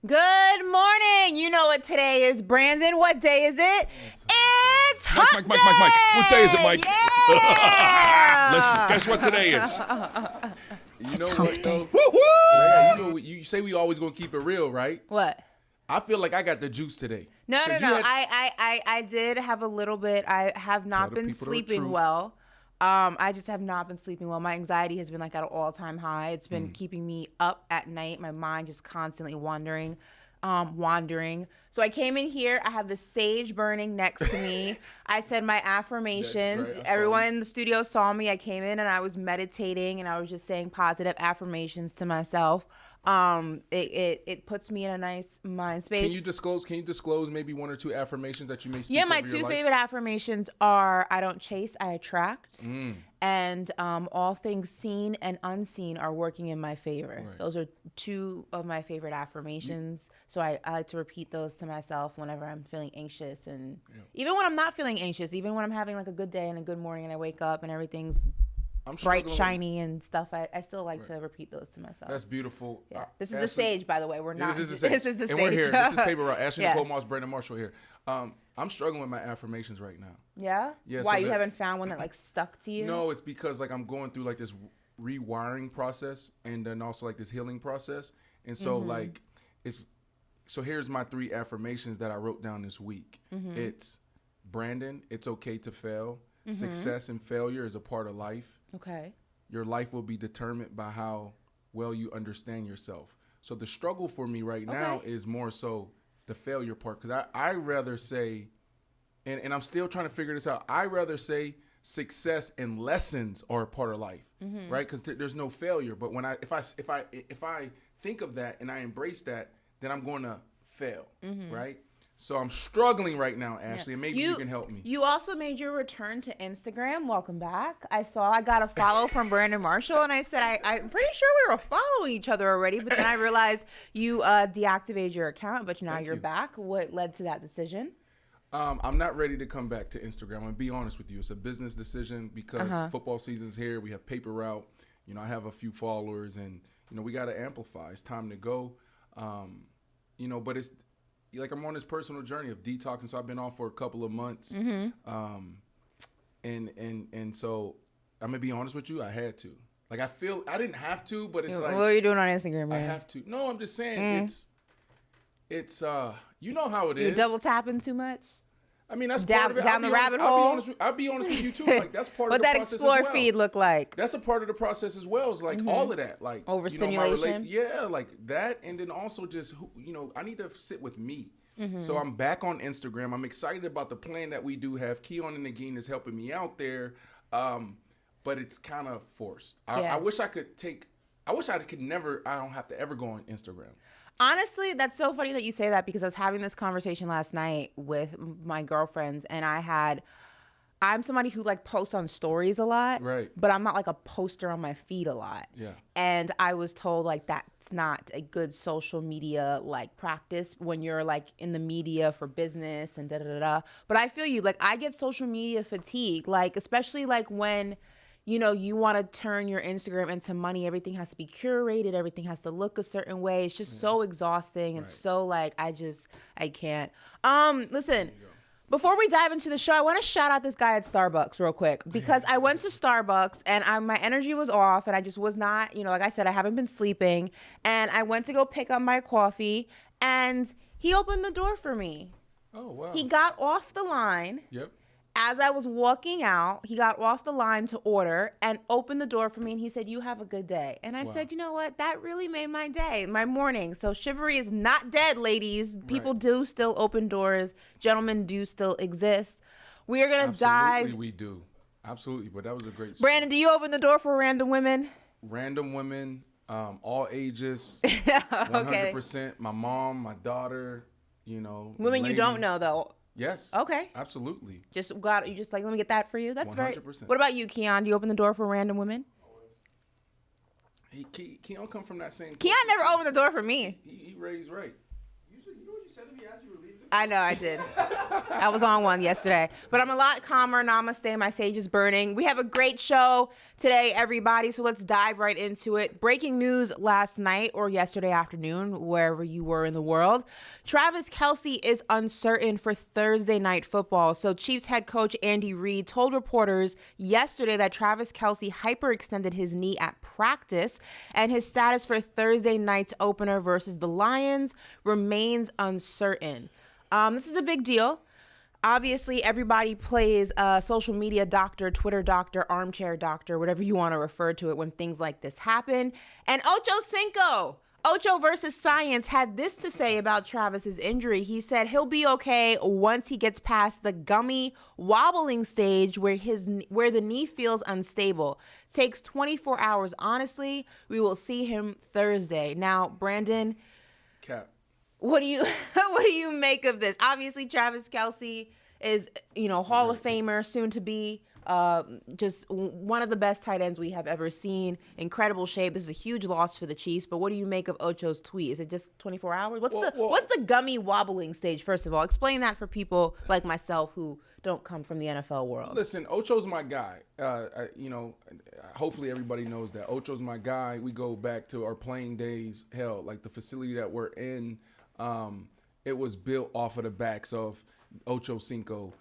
Good morning. You know what today is, Brandon. What day is it? It's Hump Day. Mike. What day is it, Mike? Yeah. Listen, guess what today is? You know what, though? Woo-woo! Yeah, you know, you say we always gonna keep it real, right? What? I feel like I got the juice today. No. I did have a little bit. I have not been sleeping well. I just have not been sleeping well. My anxiety has been like at an all-time high. It's been keeping me up at night. My mind just constantly wandering. So I came in here. I have the sage burning next to me. I said my affirmations. Right, Everyone in the studio saw me. I came in and I was meditating and I was just saying positive affirmations to myself. It puts me in a nice mind space. Can you disclose maybe one or two affirmations that you may speak Yeah, my over your two life? favorite affirmations are I don't chase, I attract. And all things seen and unseen are working in my favor. Right. Those are two of my favorite affirmations. So I like to repeat those to myself whenever I'm feeling anxious. And even when I'm not feeling anxious, even when I'm having like a good day and a good morning and I wake up and everything's bright, shiny and stuff, I still like to repeat those to myself. That's beautiful. Yeah. This is the sage, by the way. We're not. This is the sage. This is the and sage. we're here. This is Paper Route. Ashley Yeah. Nicole, Moss, Brandon Marshall here. I'm struggling with my affirmations right now. Yeah? Yeah, Why, so you haven't found one that like stuck to you? No, it's because like I'm going through like this rewiring process and then also like this healing process. And so like so here's my 3 affirmations that I wrote down this week. It's Brandon, it's okay to fail. Success and failure is a part of life. Okay. Your life will be determined by how well you understand yourself. So the struggle for me right now is more so the failure part. Because I rather say, and I'm still trying to figure this out, I rather say success and lessons are a part of life, right? Because there's no failure. But when if I think of that and I embrace that, then I'm going to fail, right? So I'm struggling right now, Ashley, and maybe you can help me. You also made your return to Instagram. Welcome back. I got a follow from Brandon Marshall, and I said, I'm pretty sure we were following each other already, but then I realized you deactivated your account, but now you're back. What led to that decision? I'm not ready to come back to Instagram. I'm going to be honest with you. It's a business decision because football season's here. We have Paper Route. You know, I have a few followers, and, you know, we got to amplify. It's time to go. You know, but it's, like I'm on this personal journey of detoxing, so I've been off for a couple of months, and so I'm gonna be honest with you, I had to. Like I feel I didn't have to, but it's like, what are you doing on Instagram, man? I have to. No, I'm just saying it's you know how it is. You double tapping too much? I mean, that's part of it. Down the rabbit hole. I'll be honest with you too. Like that's part of the process as well. What that explore feed look like? That's a part of the process as well. It's like all of that, like overstimulation. Like that, and then also just I need to sit with me. So I'm back on Instagram. I'm excited about the plan that we do have. Keon and Nagin is helping me out there, but it's kind of forced. I wish I could I don't have to ever go on Instagram. Honestly, that's so funny that you say that because I was having this conversation last night with my girlfriends, and I'm somebody who like posts on stories a lot, right? But I'm not like a poster on my feed a lot. Yeah. And I was told like that's not a good social media like practice when you're like in the media for business and da da da da. But I feel you. Like I get social media fatigue, like especially like when you want to turn your Instagram into money. Everything has to be curated. Everything has to look a certain way. It's just so exhausting. It's so like, I can't. Listen, before we dive into the show, I want to shout out this guy at Starbucks real quick because I went to Starbucks and my energy was off and I just was not, like I said, I haven't been sleeping, and I went to go pick up my coffee and he opened the door for me. Oh, wow. He got off the line. Yep. As I was walking out, he got off the line to order and opened the door for me, and he said, "You have a good day." And I said, "You know what? That really made my day, my morning." So chivalry is not dead, ladies. People do still open doors. Gentlemen do still exist. We are going to dive. Absolutely, we do. Absolutely, but that was a great story. Brandon, do you open the door for random women? Random women, all ages, 100%. My mom, my daughter, Women lady. you don't know, though. Yes. Okay. Absolutely. You just like, let me get that for you. That's 100%. What about you, Keon? Do you open the door for random women? Keon come from that same. Keon never opened the door for me. He raised right. You know what you said to me as you were leaving? I know I did. I was on one yesterday, but I'm a lot calmer. Namaste, my sage is burning. We have a great show today, everybody, so let's dive right into it. Breaking news last night or yesterday afternoon, wherever you were in the world. Travis Kelce is uncertain for Thursday night football. So Chiefs head coach Andy Reid told reporters yesterday that Travis Kelce hyperextended his knee at practice, and his status for Thursday night's opener versus the Lions remains uncertain. This is a big deal. Obviously, everybody plays social media doctor, Twitter doctor, armchair doctor, whatever you want to refer to it when things like this happen. And Ocho Cinco, Ocho versus Science, had this to say about Travis's injury. He said he'll be okay once he gets past the gummy wobbling stage where the knee feels unstable. Takes 24 hours. Honestly, we will see him Thursday. Now, Brandon, Cap. what do you make of this? Obviously, Travis Kelce is, Hall of Famer, soon to be. Just one of the best tight ends we have ever seen. Incredible shape. This is a huge loss for the Chiefs. But what do you make of Ocho's tweet? Is it just 24 hours? What's the gummy wobbling stage? First of all, explain that for people like myself who don't come from the NFL world. Listen, Ocho's my guy. Hopefully everybody knows that Ocho's my guy. We go back to our playing days. Hell, like the facility that we're in. It was built off of the backs of Ocho Cinco,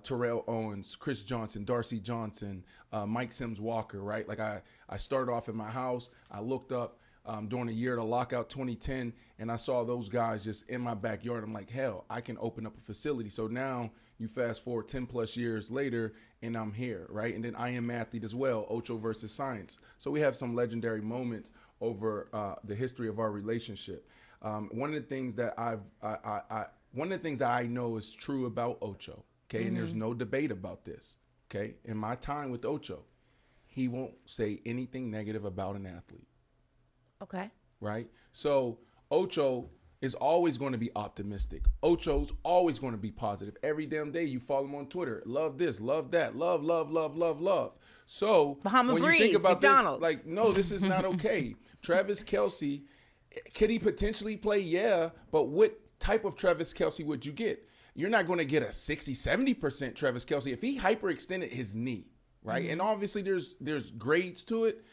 Terrell Owens, Chris Johnson, Darcy Johnson, Mike Sims Walker, right? Like I started off in my house. I looked up during the year of the lockout 2010, and I saw those guys just in my backyard. I'm like, hell, I can open up a facility. So now you fast forward 10 plus years later, and I'm here, right? And then I am athlete as well, Ocho versus Science. So we have some legendary moments over the history of our relationship. One of the things that I know is true about Ocho, okay, and there's no debate about this, okay. In my time with Ocho, he won't say anything negative about an athlete. Okay. Right? So Ocho is always going to be optimistic. Ocho's always going to be positive. Every damn day you follow him on Twitter. Love this, love that, love, love, love, love, love. So Bahama when Breeze, you think about McDonald's. this, like, no, this is not okay. Travis Kelce, could he potentially play? Yeah, but what type of Travis Kelce would you get? You're not going to get a 60, 70% Travis Kelce if he hyperextended his knee, right? And obviously there's grades to it.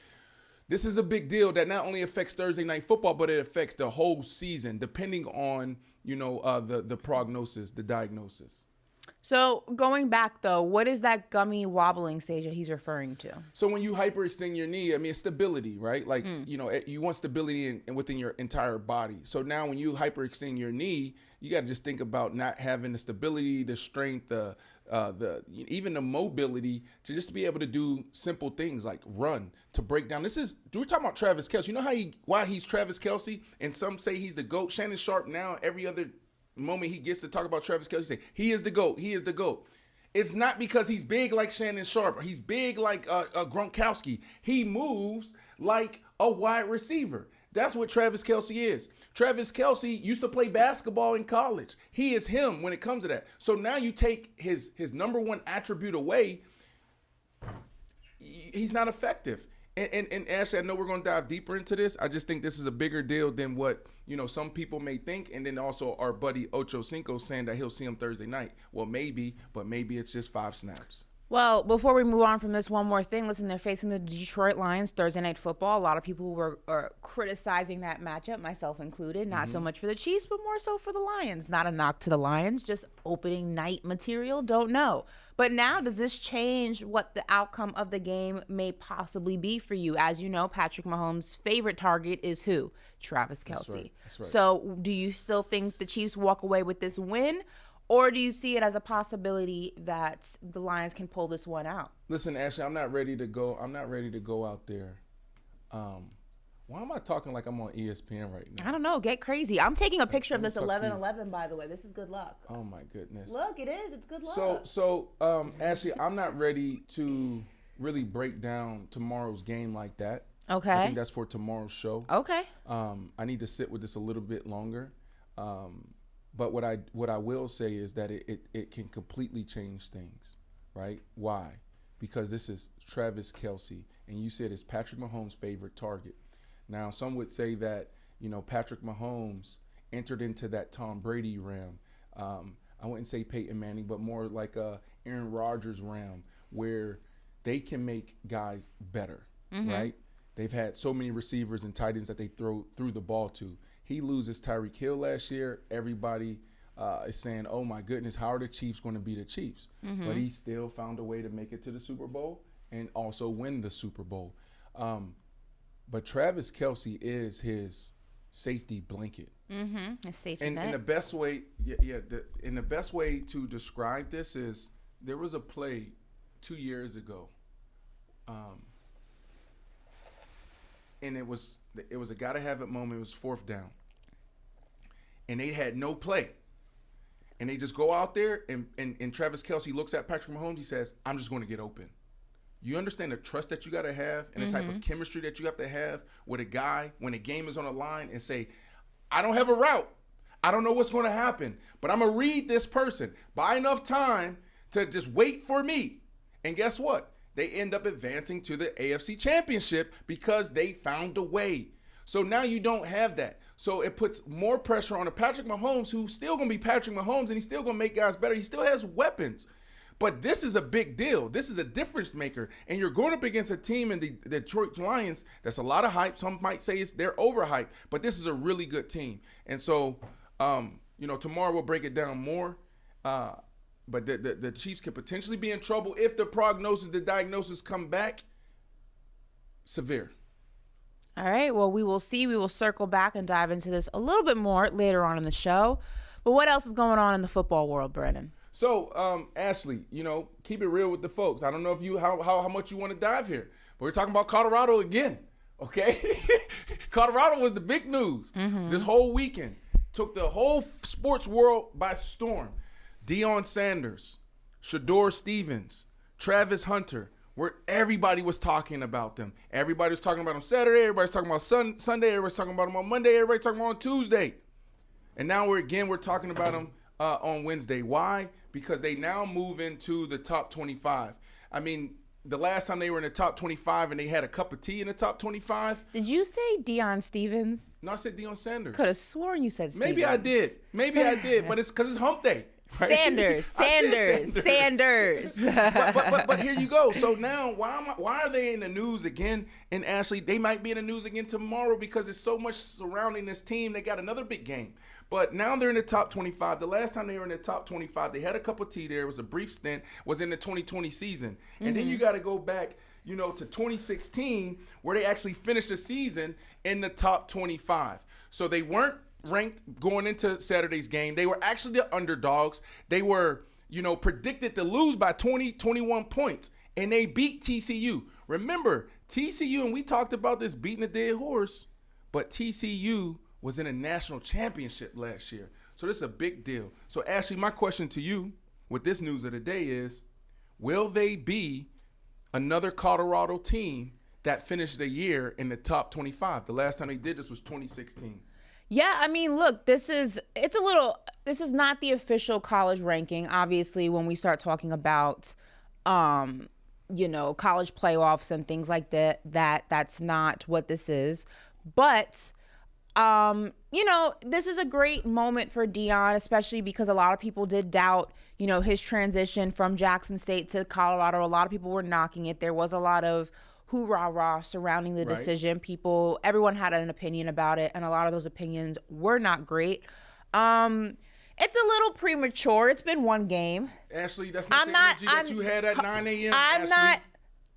This is a big deal that not only affects Thursday night football, but it affects the whole season, depending on, the prognosis, the diagnosis. So going back, though, what is that gummy wobbling stage that he's referring to? So when you hyperextend your knee, I mean, it's stability, right? Like, you want stability within your entire body. So now when you hyperextend your knee, you got to just think about not having the stability, the strength, even the mobility to just be able to do simple things like run, to break down. We're talking about Travis Kelce. You know why he's Travis Kelce? And some say he's the GOAT. Shannon Sharp now, every other moment he gets to talk about Travis Kelce, say he is the GOAT. He is the GOAT. It's not because he's big like Shannon Sharp or he's big like Gronkowski. He moves like a wide receiver. That's what Travis Kelce is. Travis Kelce used to play basketball in college. He is him when it comes to that. So now you take his number one attribute away, he's not effective. And Ashley, I know we're going to dive deeper into this. I just think this is a bigger deal than what, some people may think. And then also our buddy Ocho Cinco saying that he'll see him Thursday night. Well, maybe, but maybe it's just 5 snaps. Well, before we move on from this, one more thing. Listen, they're facing the Detroit Lions Thursday night football. A lot of people were criticizing that matchup, myself included. Not so much for the Chiefs, but more so for the Lions. Not a knock to the Lions, just opening night material. Don't know. But now, does this change what the outcome of the game may possibly be for you? As you know, Patrick Mahomes' favorite target is who? Travis Kelce. That's right. So do you still think the Chiefs walk away with this win? Or do you see it as a possibility that the Lions can pull this one out? Listen, Ashley, I'm not ready to go out there. Why am I talking like I'm on ESPN right now? I don't know. Get crazy. I'm taking a picture of this 11-11, by the way. This is good luck. Oh, my goodness. Look, it is. It's good luck. So Ashley, I'm not ready to really break down tomorrow's game like that. Okay. I think that's for tomorrow's show. Okay. I need to sit with this a little bit longer. But what I will say is that it can completely change things, right? Why? Because this is Travis Kelce, and you said it's Patrick Mahomes' favorite target. Now, some would say that, Patrick Mahomes entered into that Tom Brady realm. I wouldn't say Peyton Manning, but more like a Aaron Rodgers realm where they can make guys better, right? They've had so many receivers and tight ends that they threw the ball to. He loses Tyreek Hill last year. Everybody is saying, oh, my goodness, how are the Chiefs going to be the Chiefs? But he still found a way to make it to the Super Bowl and also win the Super Bowl. But Travis Kelce is his safety blanket. A safety net. And the best way, and the best way to describe this is there was a play 2 years ago, and it was a gotta have it moment. It was 4th down, and they had no play, and they just go out there, and Travis Kelce looks at Patrick Mahomes. He says, "I'm just going to get open." You understand the trust that you got to have and the type of chemistry that you have to have with a guy when a game is on the line and say, I don't have a route. I don't know what's going to happen, but I'm going to read this person. Buy enough time to just wait for me. And guess what? They end up advancing to the AFC Championship because they found a way. So now you don't have that. So it puts more pressure on a Patrick Mahomes who's still going to be Patrick Mahomes and he's still going to make guys better. He still has weapons. But this is a big deal. This is a difference maker. And you're going up against a team in the Detroit Lions that's a lot of hype. Some might say they're overhyped, but this is a really good team. And so, tomorrow we'll break it down more. But the Chiefs could potentially be in trouble if the diagnosis come back severe. All right. Well, we will see. We will circle back and dive into this a little bit more later on in the show. But what else is going on in the football world, Brennan? So, Ashley, keep it real with the folks. I don't know if how much you want to dive here, but we're talking about Colorado again, okay? Colorado was the big news this whole weekend. Took the whole sports world by storm. Deion Sanders, Shedeur Stevens, Travis Hunter, where everybody was talking about them. Everybody was talking about them Saturday. Everybody's talking about Sunday. Everybody's talking about them on Monday. Everybody's talking about them on Tuesday. And now we're talking about them on Wednesday. Why? Because they now move into the top 25. I mean, the last time they were in the top 25 and they had a cup of tea in the top 25. Did you say Deion Stevens? No, I said Deion Sanders. Could have sworn you said Stevens. Maybe I did, but it's because it's hump day. Right? Sanders. but here you go. So now, why are they in the news again? And Ashley, they might be in the news again tomorrow because there's so much surrounding this team. They got another big game. But now they're in the top 25. The last time they were in the top 25, they had a cup of tea there. It was a brief stint. Was in the 2020 season. And then you got to go back, to 2016 where they actually finished the season in the top 25. So they weren't ranked going into Saturday's game. They were actually the underdogs. They were, predicted to lose by 21 points. And they beat TCU. Remember, TCU, and we talked about this beating a dead horse, but TCU was in a national championship last year. So this is a big deal. So Ashley, my question to you with this news of the day is, will they be another Colorado team that finished the year in the top 25? The last time they did this was 2016. Yeah, I mean, look, this is not the official college ranking. Obviously, when we start talking about, college playoffs and things like that's not what this is. But, this is a great moment for Deion, especially because a lot of people did doubt, his transition from Jackson State to Colorado. A lot of people were knocking it. There was a lot of hoorah-rah surrounding the decision. Everyone had an opinion about it, and a lot of those opinions were not great. It's a little premature. It's been one game. Ashley, that's not energy that you had at 9 a.m. I'm not.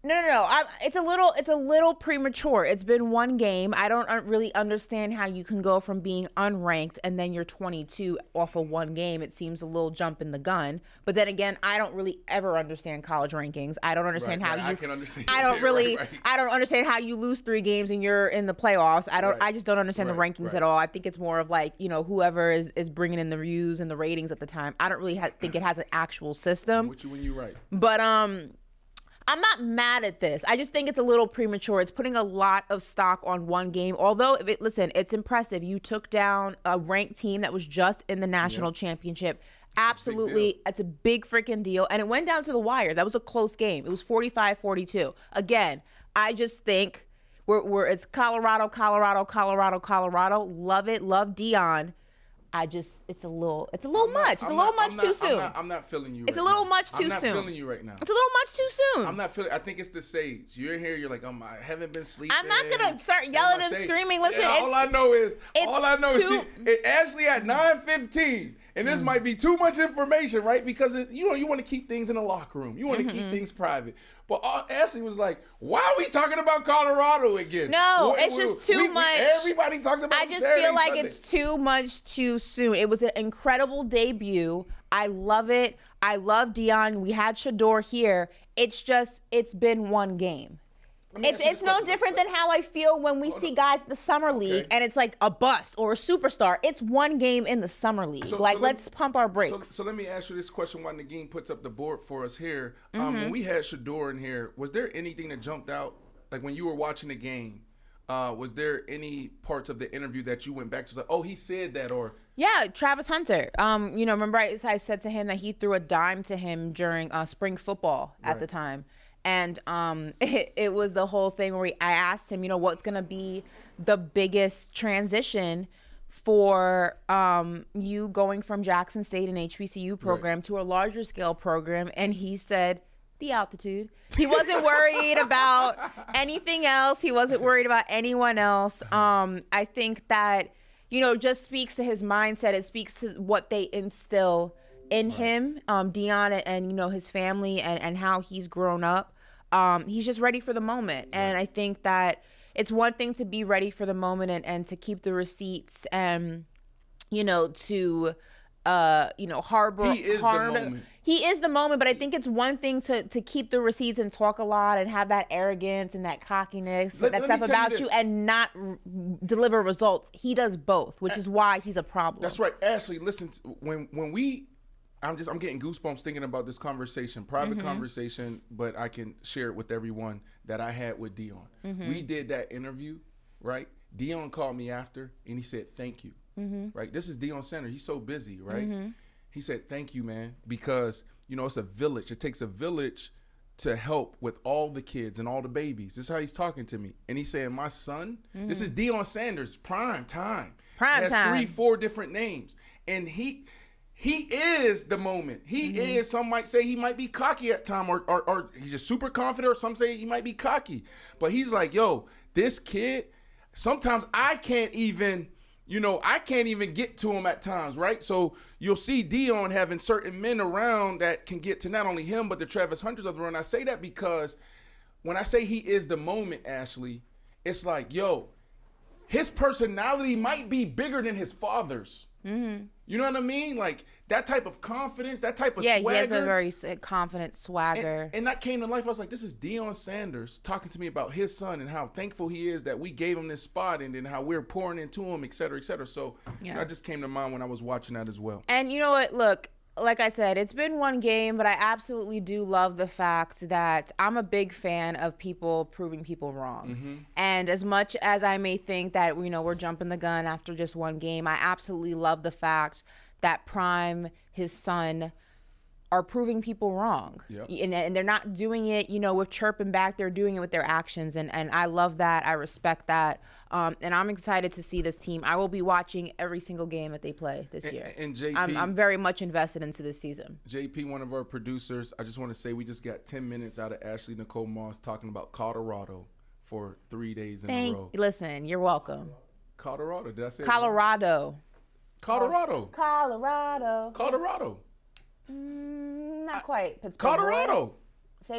No. It's a little premature. It's been one game. I don't really understand how you can go from being unranked and then you're 22 off of one game. It seems a little jump in the gun. But then again, I don't really ever understand college rankings. I don't understand how you. I can understand. I don't really. Right. I don't understand how you lose 3 games and you're in the playoffs. I just don't understand the rankings at all. I think it's more of like whoever is bringing in the views and the ratings at the time. I don't really think it has an actual system. I'm with you when you're right. But I'm not mad at this. I just think it's a little premature. It's putting a lot of stock on one game. Although, it's impressive. You took down a ranked team that was just in the national championship. Absolutely. It's a big freaking deal. And it went down to the wire. That was a close game. It was 45-42. Again, I just think it's Colorado. Love it. Love Deion. it's a little much. It's a little much too soon. I'm not feeling you. It's a little much too soon. I'm not feeling you right now. It's a little much too soon. I'm not feeling. I think it's the sage. You're here. You're like, I haven't been sleeping. I'm not gonna start yelling and screaming. Listen, all I know is Ashley at 9:15, and this might be too much information, right? Because you want to keep things in the locker room. You want to keep things private. But Ashley was like, "Why are we talking about Colorado again?" No, it's just too much. Everybody talked about. I just feel like it's too much too soon. It was an incredible debut. I love it. I love Deion. We had Shedeur here. It's been one game. It's no different than how I feel when we see guys in the summer league and it's like a bust or a superstar. It's one game in the summer league. Let's pump our brakes. So let me ask you this question while Nagin puts up the board for us here. When we had Shedeur in here, was there anything that jumped out? Like when you were watching the game, was there any parts of the interview that you went back to like, oh, he said that or? Yeah, Travis Hunter. Remember I said to him that he threw a dime to him during spring football at the time. And it was the whole thing where I asked him, what's going to be the biggest transition for you going from Jackson State, an HBCU program, to a larger scale program. And he said, the altitude. He wasn't worried about anything else. He wasn't worried about anyone else. I think that, just speaks to his mindset. It speaks to what they instill in him, Deion and his family and how he's grown up. He's just ready for the moment. And I think that it's one thing to be ready for the moment and to keep the receipts and, to, harbor. He is the moment. He is the moment, but I think it's one thing to keep the receipts and talk a lot and have that arrogance and that cockiness, that stuff about you and not deliver results. He does both, which is why he's a problem. That's right. Ashley, listen, when we... I'm getting goosebumps thinking about this conversation, private conversation, but I can share it with everyone that I had with Deion. We did that interview, right? Deion called me after and he said, thank you, right? This is Deion Sanders. He's so busy, right? He said, thank you, man, because, it's a village. It takes a village to help with all the kids and all the babies. This is how he's talking to me. And he's saying, my son, this is Deion Sanders, prime time. Prime time. He has 3-4 different names. And he is the moment. He is, some might say he might be cocky at time or he's just super confident, or some say he might be cocky. But he's like, yo, this kid, sometimes I can't even get to him at times, right? So you'll see Deion having certain men around that can get to not only him, but the Travis Hunters of the run. I say that because when I say he is the moment, Ashley, it's like, yo, his personality might be bigger than his father's. You know what I mean? Like that type of confidence, that type of swagger. Yeah, he has a very confident swagger. And that came to life. I was like, this is Deion Sanders talking to me about his son and how thankful he is that we gave him this spot and then how we're pouring into him, et cetera, et cetera. So that just came to mind when I was watching that as well. And you know what? Look, like I said, it's been one game, but I absolutely do love the fact that I'm a big fan of people proving people wrong. And as much as I may think that, we're jumping the gun after just one game, I absolutely love the fact that Prime, his son, are proving people wrong. And they're not doing it, with chirping back. They're doing it with their actions. And I love that. I respect that. And I'm excited to see this team. I will be watching every single game that they play this year. And JP, I'm very much invested into this season. JP, one of our producers, I just want to say we just got 10 minutes out of Ashley Nicole Moss talking about Colorado for 3 days in a row. Listen, you're welcome. Colorado, did I say Colorado. Colorado. Colorado. Colorado. Not quite. Pittsburgh. Colorado.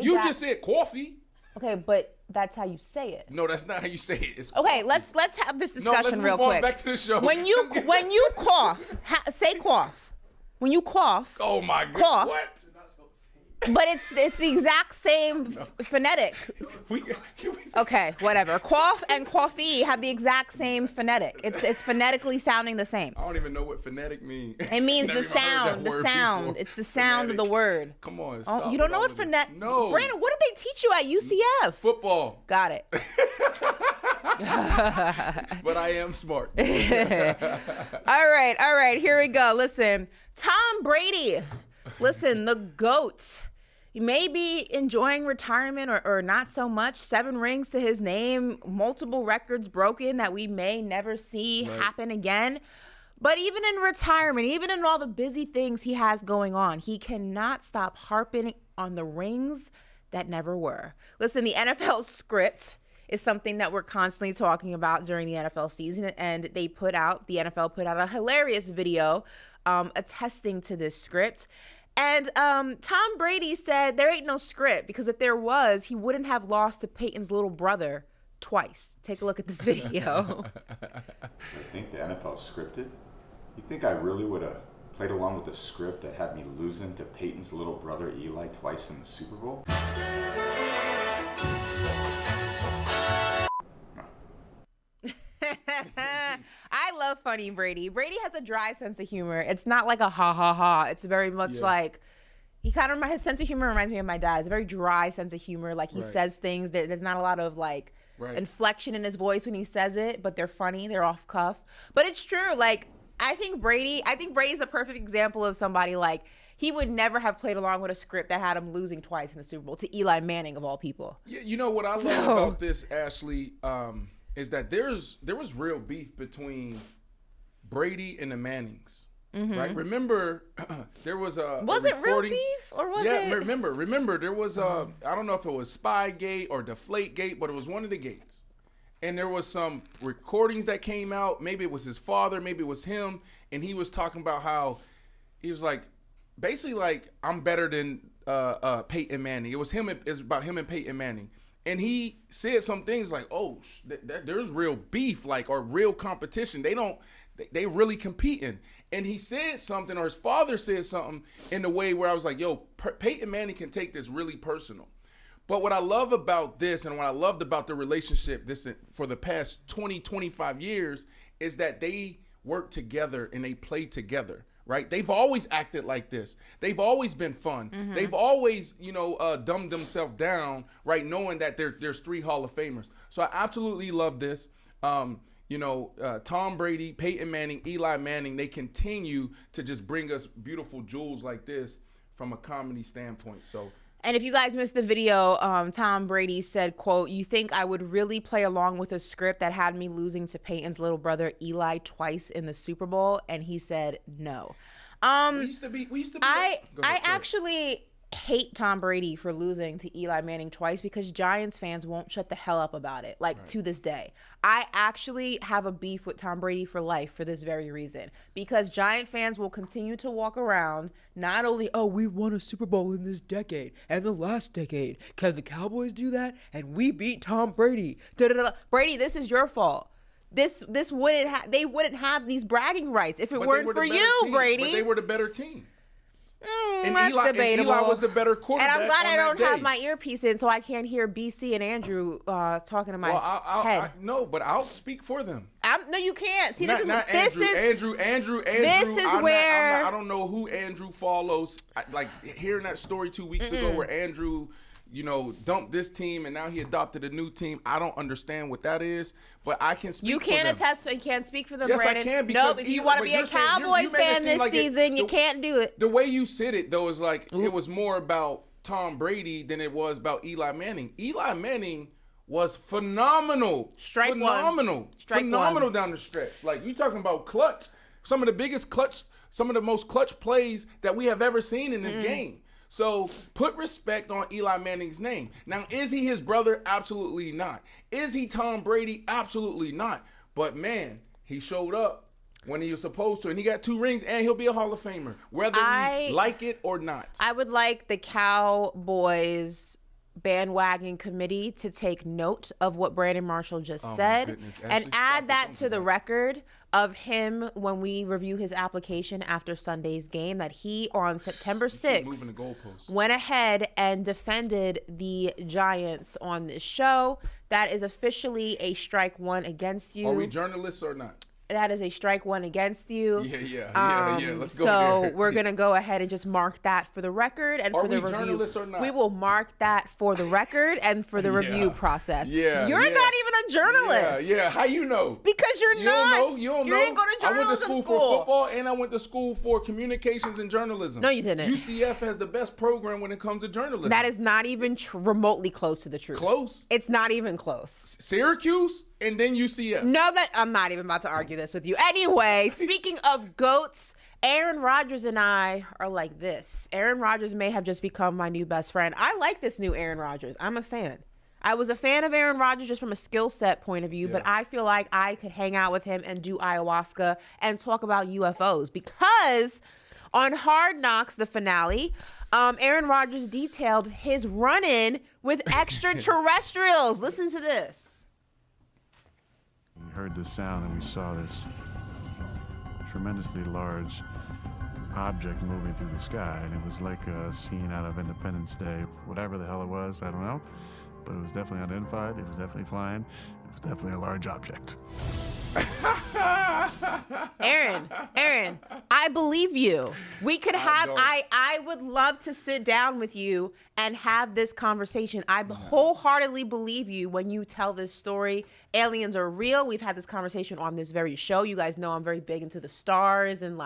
You just said coffee. Okay, but that's how you say it. No, that's not how you say it. It's okay, let's have this discussion real quick. Back to the show. When you cough, say cough. When you cough. Oh my God. Cough. What? But it's the exact same phonetic. Okay, whatever. Cough and coffee have the exact same phonetic. It's phonetically sounding the same. I don't even know what phonetic means. It means the sound. The sound. It's the sound of the word. Come on, stop. You don't know what phonetic? No. Brandon, what did they teach you at UCF? Football. Got it. But I am smart. All right. Here we go. Listen, Tom Brady. Listen, the GOAT. He may be enjoying retirement or not so much. 7 rings to his name, multiple records broken that we may never see happen again. But even in retirement, even in all the busy things he has going on, he cannot stop harping on the rings that never were. Listen, the NFL script is something that we're constantly talking about during the NFL season, and the NFL put out a hilarious video attesting to this script. And Tom Brady said there ain't no script, because if there was, he wouldn't have lost to Peyton's little brother twice. Take a look at this video. You think the NFL scripted? You think I really would have played along with the script that had me losing to Peyton's little brother Eli twice in the Super Bowl? I love funny Brady. Brady has a dry sense of humor. It's not like a ha ha ha. It's very much like, his sense of humor reminds me of my dad. It's a very dry sense of humor. Like he says things that there's not a lot of like inflection in his voice when he says it, but they're funny. They're off cuff. But it's true. Like I think Brady's a perfect example of somebody like he would never have played along with a script that had him losing twice in the Super Bowl to Eli Manning of all people. Yeah, you know what I love about this, Ashley, is that there was real beef between Brady and the Mannings. Right? Remember, there was a it real beef or was it? Yeah, remember there was I don't know if it was Spygate or Deflategate, but it was one of the gates. And there was some recordings that came out. Maybe it was his father, maybe it was him, and he was talking about how he was like, basically like, I'm better than Peyton Manning. It was him. It's about him and Peyton Manning. And he said some things like, "Oh, there's real beef, like, or real competition. They really competing." And he said something, or his father said something in a way where I was like, "Yo, Peyton Manning can take this really personal." But what I love about this, and what I loved about the relationship for the past 20, 25 years, is that they work together and they play together. Right? They've always acted like this. They've always been fun. They've always, dumbed themselves down, right? Knowing that there's 3 Hall of Famers. So I absolutely love this. Tom Brady, Peyton Manning, Eli Manning, they continue to just bring us beautiful jewels like this from a comedy standpoint. So. And if you guys missed the video, Tom Brady said, quote, "You think I would really play along with a script that had me losing to Peyton's little brother Eli twice in the Super Bowl?" And he said, "No." We used to be. I actually hate Tom Brady for losing to Eli Manning twice, because Giants fans won't shut the hell up about it, to this day. I actually have a beef with Tom Brady for life for this very reason, because Giant fans will continue to walk around not only, "Oh, we won a Super Bowl in this decade and the last decade. Can the Cowboys do that? And we beat Tom Brady. Da-da-da-da. Brady, this is your fault. They wouldn't have these bragging rights if it weren't for you, Brady." But they were the better team. And that's debatable. Eli was the better quarterback. And I'm glad I don't have my earpiece in, so I can't hear BC and Andrew talking to my head. No, but I'll speak for them. No, you can't. See, Andrew. This is where I don't know who Andrew follows. Hearing that story 2 weeks ago where Andrew, dumped this team and now he adopted a new team. I don't understand what that is, but I can speak. You can't for them. attest. You can't speak for them. Yes, Brandon. I can. Because if you want to be a Cowboys fan this season, you can't do it. The way you said it though is like it was more about Tom Brady than it was about Eli Manning. Eli Manning was phenomenal. Phenomenal down the stretch. Like, you talking about clutch. Some of the most clutch plays that we have ever seen in this game. So put respect on Eli Manning's name. Now, is he his brother? Absolutely not. Is he Tom Brady? Absolutely not. But man, he showed up when he was supposed to, and he got 2 rings, and he'll be a Hall of Famer, whether we like it or not. I would like the Cowboys bandwagon committee to take note of what Brandon Marshall just said and add that to the record of him when we review his application after Sunday's game, that he on September 6th went ahead and defended the Giants on this show. That is officially a strike 1 against you. Are we journalists or not? That is a strike 1 against you. Yeah. Let's go so there. We're going to go ahead and just mark that for the record and for the review. Are we journalists or not? We will mark that for the record and for the review process. Yeah. You're not even a journalist. Yeah. How you know? Because you're not. You don't know. You didn't go to journalism I went to school for football, and I went to school for communications and journalism. No, you didn't. UCF has the best program when it comes to journalism. That is not even remotely close to the truth. Close? It's not even close. Syracuse? and then UCF. No, that I'm not even about to argue this with you. Anyway, speaking of GOATs, Aaron Rodgers and I are like this. Aaron Rodgers may have just become my new best friend. I like this new Aaron Rodgers. I'm a fan. I was a fan of Aaron Rodgers just from a skill set point of view, but I feel like I could hang out with him and do ayahuasca and talk about UFOs because on Hard Knocks, the finale, Aaron Rodgers detailed his run-in with extraterrestrials. Listen to this. We heard this sound and we saw this tremendously large object moving through the sky, and it was like a scene out of Independence Day. Whatever the hell it was, I don't know. But it was definitely unidentified. It was definitely flying. It was definitely a large object. Aaron, I believe you. We could have, I would love to sit down with you and have this conversation. I wholeheartedly believe you when you tell this story. Aliens are real. We've had this conversation on this very show. You guys know I'm very big into the stars and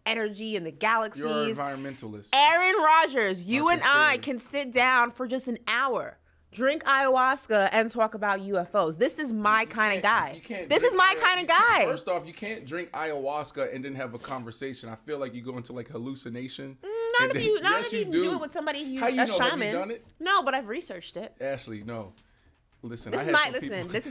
energy and the galaxies. You're an environmentalist. Aaron Rodgers, you and I can sit down for just an hour, drink ayahuasca, and talk about UFOs. This is my kind of guy. This is my kind of guy. First off, you can't drink ayahuasca and then have a conversation. I feel like you go into like hallucination. Not if you do it with somebody How you know? shaman. Have you done it? No, but I've researched it. Ashley, no. Listen, This is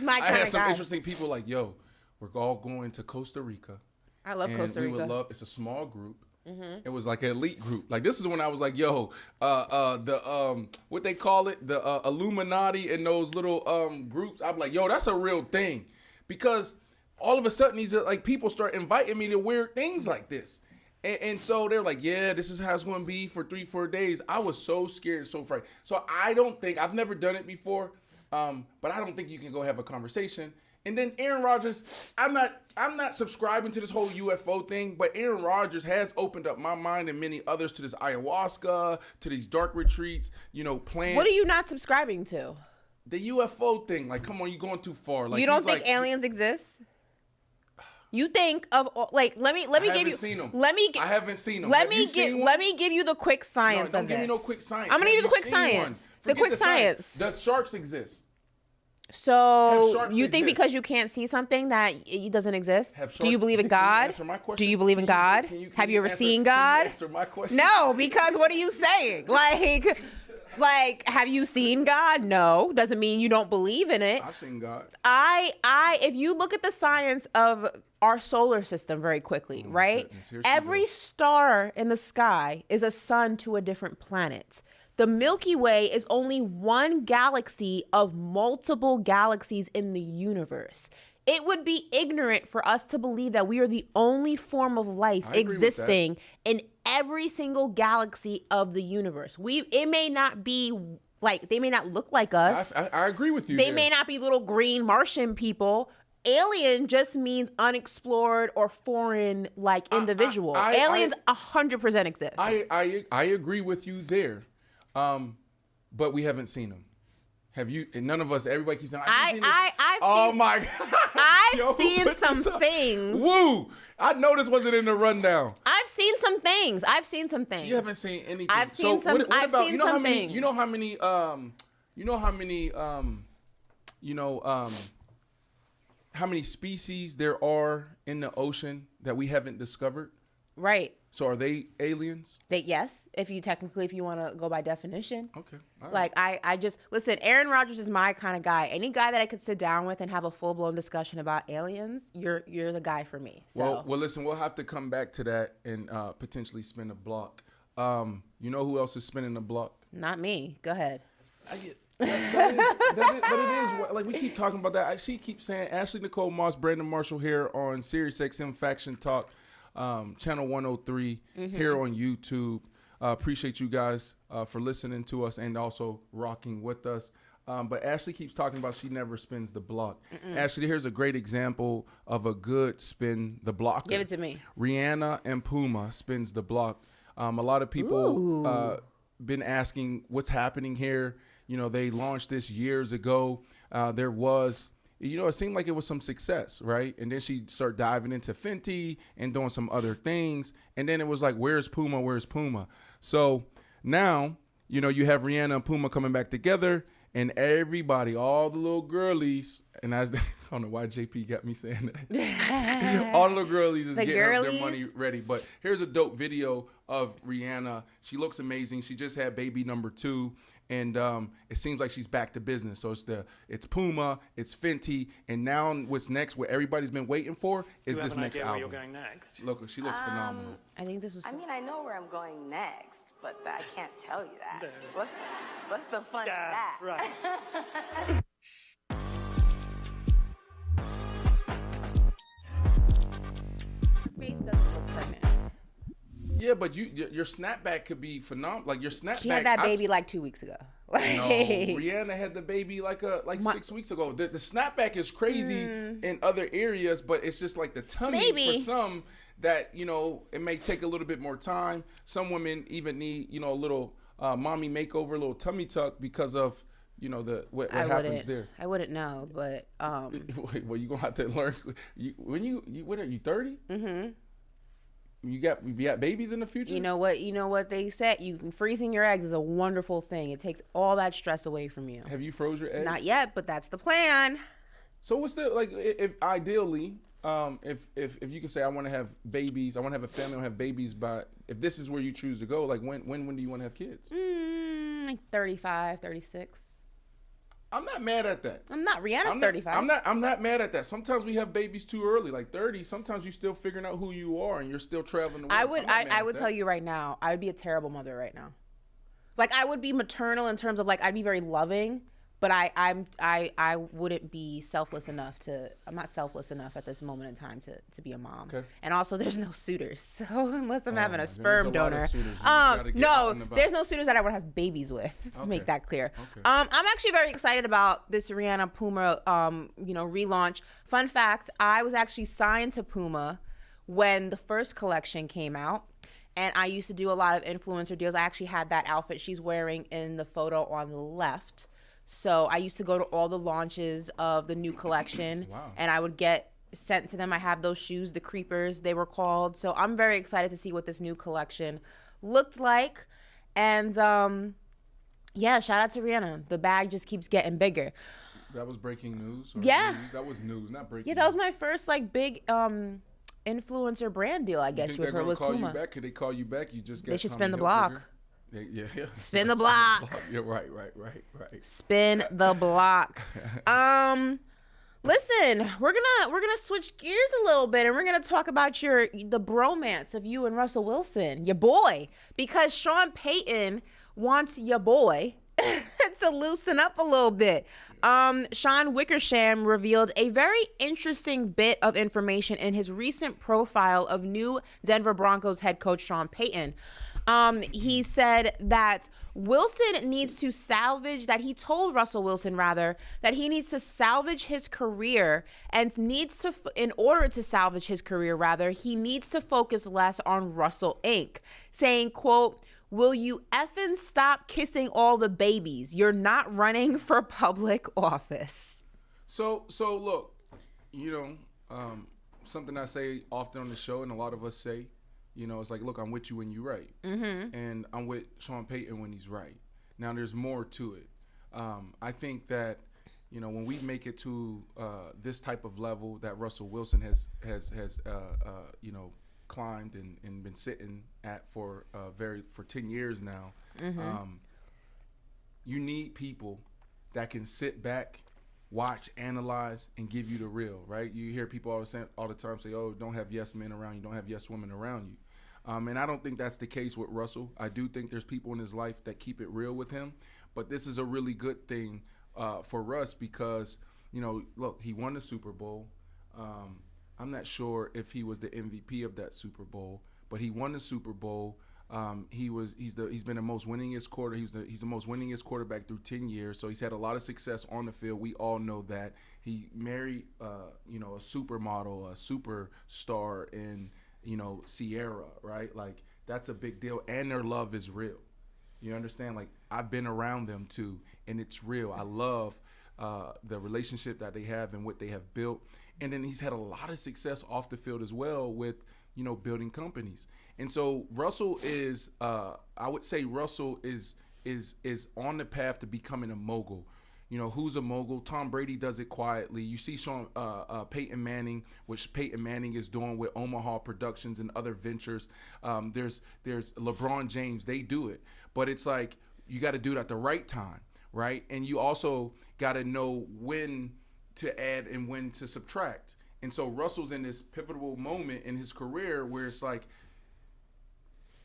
my kind of guy. I had some interesting people like, yo, we're all going to Costa Rica. I love Costa Rica. We would love. It's a small group. Mm-hmm. It was like an elite group. Like this is when I was like, yo, what they call it, the Illuminati and those little groups. I'm like, yo, that's a real thing, because all of a sudden these people start inviting me to weird things like this, and so they're like, yeah, this is how it's going to be for 3-4 days. I was so scared and so frightened. So I've never done it before, but I don't think you can go have a conversation. And then Aaron Rodgers, I'm not subscribing to this whole UFO thing, but Aaron Rodgers has opened up my mind and many others to this ayahuasca, to these dark retreats, plans. What are you not subscribing to? The UFO thing. Like, come on, you're going too far. Like, you don't think aliens exist? You think of let me give you. Seen them. I haven't seen them. Let me give you the quick science of this. Don't give me no quick science. I'm gonna give you the quick science. The quick science. Does sharks exist? So you think because you can't see something that it doesn't exist? Do you believe in God? Do you believe in God? Have you ever seen God? Answer my question. No, because what are you saying? Like, have you seen God? No, doesn't mean you don't believe in it. I've seen God. If you look at the science of our solar system very quickly, right? Every star in the sky is a sun to a different planet. The Milky Way is only one galaxy of multiple galaxies in the universe. It would be ignorant for us to believe that we are the only form of life existing in every single galaxy of the universe. It may not be they may not look like us. I agree with you. They may not be little green Martian people. Alien just means unexplored or foreign individual. Aliens 100% exist. I agree with you there. But we haven't seen them. Have you? And none of us. Everybody keeps saying, "Oh my God!" I've seen some things. Woo! I know this wasn't in the rundown. I've seen some things. You haven't seen anything. I've seen some. I've seen some things. You know how many? How many species there are in the ocean that we haven't discovered? Right. So are they aliens? Yes, if you want to go by definition. Okay. All right. I just listen. Aaron Rodgers is my kind of guy. Any guy that I could sit down with and have a full blown discussion about aliens, you're the guy for me. So. Well, listen. We'll have to come back to that and potentially spin a block. You know who else is spinning the block? Not me. Go ahead. But it is like we keep talking about that. She keeps saying Ashley Nicole Moss, Brandon Marshall here on Sirius XM Faction Talk. Channel 103 here on YouTube. Appreciate you guys for listening to us and also rocking with us. But Ashley keeps talking about she never spins the block. Ashley, here's a great example of a good spin the block. Give it to me. Rihanna and Puma spins the block. A lot of people been asking what's happening here. They launched this years ago. There was... it seemed like it was some success, right? And then she started diving into Fenty and doing some other things. And then it was like, where's Puma? Where's Puma? So now, you have Rihanna and Puma coming back together. and everybody, all the little girlies, and I don't know why JP got me saying that. All the little girlies is getting their money ready. But here's a dope video of Rihanna. She looks amazing. She just had baby number 2. And it seems like she's back to business. So it's Puma, it's Fenty, and now what's next? What everybody's been waiting for is this next album. Where you're going next? Look, she looks phenomenal. I think this was. I mean, I know where I'm going next, but I can't tell you that. What's the fun of that? Right. Face doesn't look pregnant. Yeah, but your snapback could be phenomenal. Like your snapback. She had that baby like 2 weeks ago. No, Rihanna had the baby like 6 weeks ago. The snapback is crazy in other areas, but it's just like the tummy for some that, it may take a little bit more time. Some women even need, a little mommy makeover, a little tummy tuck because of, what happens there. I wouldn't know, but well, you're gonna have to learn. What are you 30? Mm-hmm. You got babies in the future? You know what they said? Freezing your eggs is a wonderful thing. It takes all that stress away from you. Have you froze your eggs? Not yet, but that's the plan. So what's if ideally, if you could say I want to have babies, I want to have a family, I want to have babies, but if this is where you choose to go, like when do you want to have kids? Like 35, 36. I'm not mad at that. I'm not. Rihanna's 35. I'm not mad at that. Sometimes we have babies too early, like 30. Sometimes you're still figuring out who you are and you're still traveling the world. I would tell you right now, I would be a terrible mother right now. Like I would be maternal in terms of I'd be very loving, but I wouldn't be selfless enough I'm not selfless enough at this moment in time to be a mom. Okay. And also there's no suitors. So unless I'm having a sperm donor. No, there's no suitors that I would have babies with. Okay. Make that clear. Okay. I'm actually very excited about this Rihanna Puma relaunch. Fun fact, I was actually signed to Puma when the first collection came out. And I used to do a lot of influencer deals. I actually had that outfit she's wearing in the photo on the left. So I used to go to all the launches of the new collection. Wow. And I would get sent to them. I have those shoes, the Creepers, they were called. So I'm very excited to see what this new collection looked like. And shout out to Rihanna. The bag just keeps getting bigger. That was breaking news? Yeah. That was news, not breaking news. Yeah, that was my first big influencer brand deal, I guess, with her was Puma. Call you back? Could they call you back? You just got They should spin the block. Yeah. Spin the block. Yeah, right. Spin the block. Listen, we're gonna switch gears a little bit, and we're gonna talk about the bromance of you and Russell Wilson, your boy, because Sean Payton wants your boy to loosen up a little bit. Sean Wickersham revealed a very interesting bit of information in his recent profile of new Denver Broncos head coach Sean Payton. He said that he told Russell Wilson that he needs to salvage his career and in order to salvage his career, he needs to focus less on Russell Inc., saying, quote, "Will you effing stop kissing all the babies? You're not running for public office." So look, something I say often on the show and a lot of us say, it's like, look, I'm with you when you're right. Mm-hmm. And I'm with Sean Payton when he's right. Now, there's more to it. I think that, when we make it to this type of level that Russell Wilson has climbed and been sitting at for 10 years now, mm-hmm. You need people that can sit back, watch, analyze, and give you the real, right? You hear people all the time say, oh, don't have yes men around you, don't have yes women around you. And I don't think that's the case with Russell. I do think there's people in his life that keep it real with him. But this is a really good thing for Russ because, look, he won the Super Bowl. I'm not sure if he was the MVP of that Super Bowl, but he won the Super Bowl. He's been the most winningest quarter. He's the most winningest quarterback through 10 years. So he's had a lot of success on the field. We all know that. He married a supermodel, a superstar in Sierra, right? Like that's a big deal, and their love is real. You understand? Like I've been around them too, and it's real. I love the relationship that they have and what they have built. And then he's had a lot of success off the field as well with building companies. And so Russell is, I would say Russell is on the path to becoming a mogul. You know, who's a mogul? Tom Brady does it quietly. You see Peyton Manning, which Peyton Manning is doing with Omaha Productions and other ventures. There's LeBron James. They do it. But it's like you got to do it at the right time, right? And you also got to know when to add and when to subtract. And so Russell's in this pivotal moment in his career where it's like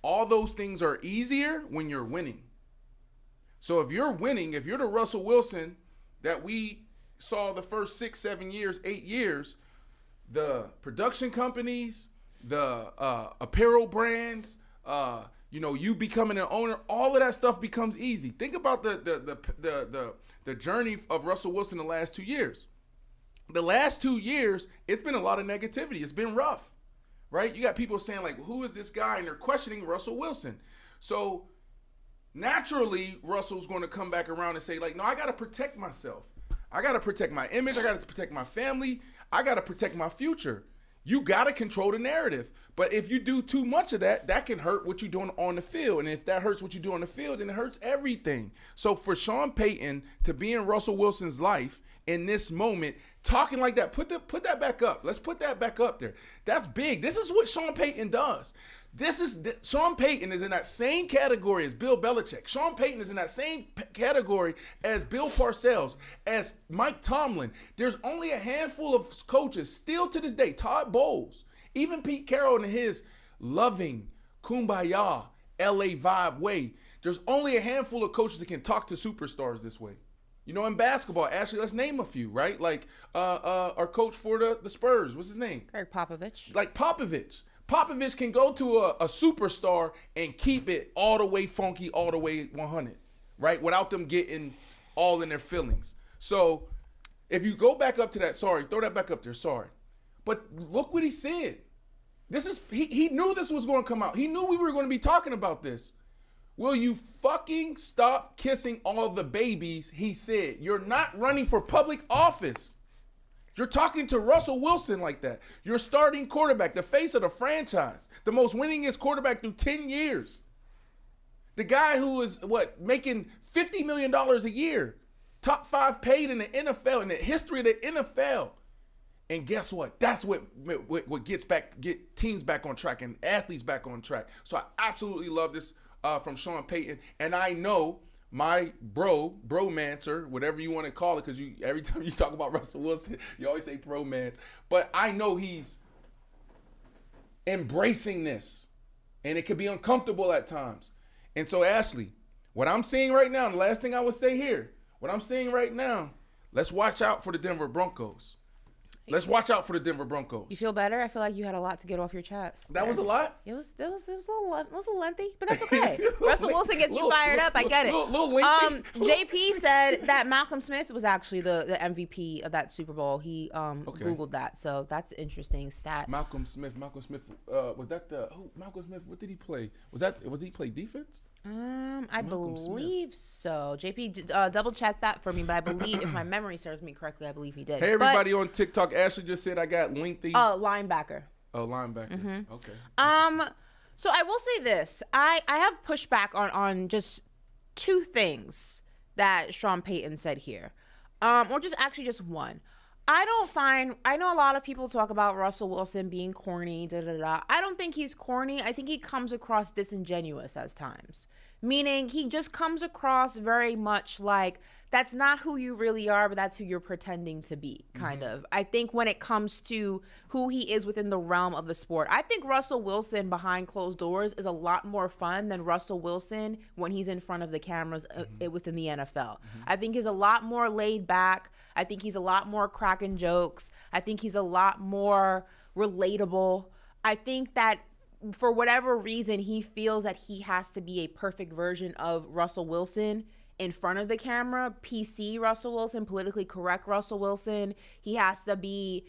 all those things are easier when you're winning. So if you're winning, if you're the Russell Wilson that we saw the first 6, 7 years, 8 years, the production companies, the apparel brands, you becoming an owner, all of that stuff becomes easy. Think about the journey of Russell Wilson the last 2 years. The last 2 years, it's been a lot of negativity. It's been rough, right? You got people saying like, who is this guy? And they're questioning Russell Wilson. So naturally, Russell's going to come back around and say, like, no, I got to protect myself. I got to protect my image. I got to protect my family. I got to protect my future. You got to control the narrative. But if you do too much of that, that can hurt what you're doing on the field. And if that hurts what you do on the field, then it hurts everything. So for Sean Payton to be in Russell Wilson's life in this moment, talking like that, put that back up. Let's put that back up there. That's big. This is what Sean Payton does. Sean Payton is in that same category as Bill Belichick. Sean Payton is in that same category as Bill Parcells, as Mike Tomlin. There's only a handful of coaches still to this day, Todd Bowles, even Pete Carroll in his loving, kumbaya, LA vibe way. There's only a handful of coaches that can talk to superstars this way. You know, in basketball, Ashley, let's name a few, right? Like our coach for the Spurs, what's his name? Greg Popovich. Like Popovich. Popovich can go to a superstar and keep it all the way funky, all the way 100, right? Without them getting all in their feelings. So if you go back up to that, throw that back up there, But look what he said. He knew this was going to come out. He knew we were going to be talking about this. Will you fucking stop kissing all the babies? He said, you're not running for public office. You're talking to Russell Wilson like that. You're starting quarterback, the face of the franchise, the most winningest quarterback through 10 years. The guy who is, making $50 million a year, top 5 paid in the NFL, in the history of the NFL. And guess what? That's what get teams back on track and athletes back on track. So I absolutely love this from Sean Payton. And I know my bromancer, whatever you want to call it, because every time you talk about Russell Wilson, you always say bromance. But I know he's embracing this, and it could be uncomfortable at times. And so, Ashley, what I'm seeing right now, the last thing I would say here, what I'm seeing right now, let's watch out for the Denver Broncos. Let's watch out for the Denver Broncos. You feel better? I feel like you had a lot to get off your chest. That was a lot? It was a little lengthy, but that's okay. Russell Wilson gets you fired up. I get it. Little lengthy. JP said that Malcolm Smith was actually the MVP of that Super Bowl. He Googled that, so that's an interesting stat. Malcolm Smith, was that Malcolm Smith, what did he play? Was he play defense? I believe so. JP, double check that for me, but I believe, if my memory serves me correctly, I believe he did. Hey, everybody on TikTok, Ashley just said I got lengthy. Linebacker. Oh, linebacker. Mm-hmm. Okay. So I will say this. I have pushback on just 2 things that Sean Payton said here. Or just one. I know a lot of people talk about Russell Wilson being corny, I don't think he's corny. I think he comes across disingenuous at times. Meaning he just comes across very much like that's not who you really are, but that's who you're pretending to be, kind of. I think when it comes to who he is within the realm of the sport, I think Russell Wilson behind closed doors is a lot more fun than Russell Wilson when he's in front of the cameras within the NFL. I think he's a lot more laid back. I think he's a lot more cracking jokes. I think he's a lot more relatable. I think that for whatever reason, he feels that he has to be a perfect version of Russell Wilson in front of the camera. PC Russell Wilson, politically correct Russell Wilson. He has to be,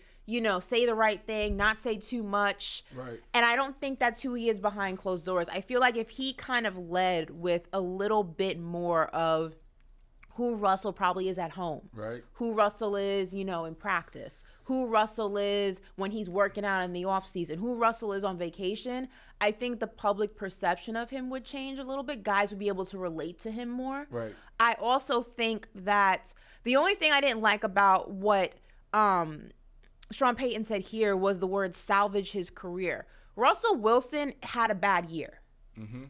say the right thing, not say too much. Right. And I don't think that's who he is behind closed doors. I feel like if he kind of led with a little bit more of who Russell probably is at home, right? Who Russell is, in practice, who Russell is when he's working out in the off season, who Russell is on vacation, I think the public perception of him would change a little bit. Guys would be able to relate to him more. Right. I also think that the only thing I didn't like about what Sean Payton said here was the word salvage his career. Russell Wilson had a bad year,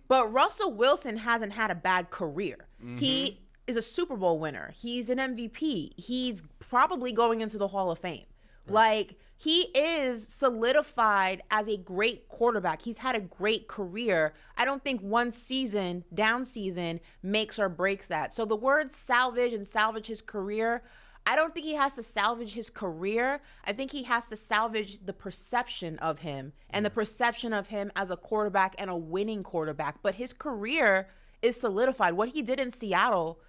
but Russell Wilson hasn't had a bad career. He is a Super Bowl winner. He's an MVP. He's probably going into the Hall of Fame. Right. Like, he is solidified as a great quarterback. He's had a great career. I don't think one season, down season, makes or breaks that. So the word salvage and salvage his career, I don't think he has to salvage his career. I think he has to salvage the perception of him and the perception of him as a quarterback and a winning quarterback. But his career is solidified. What he did in Seattle,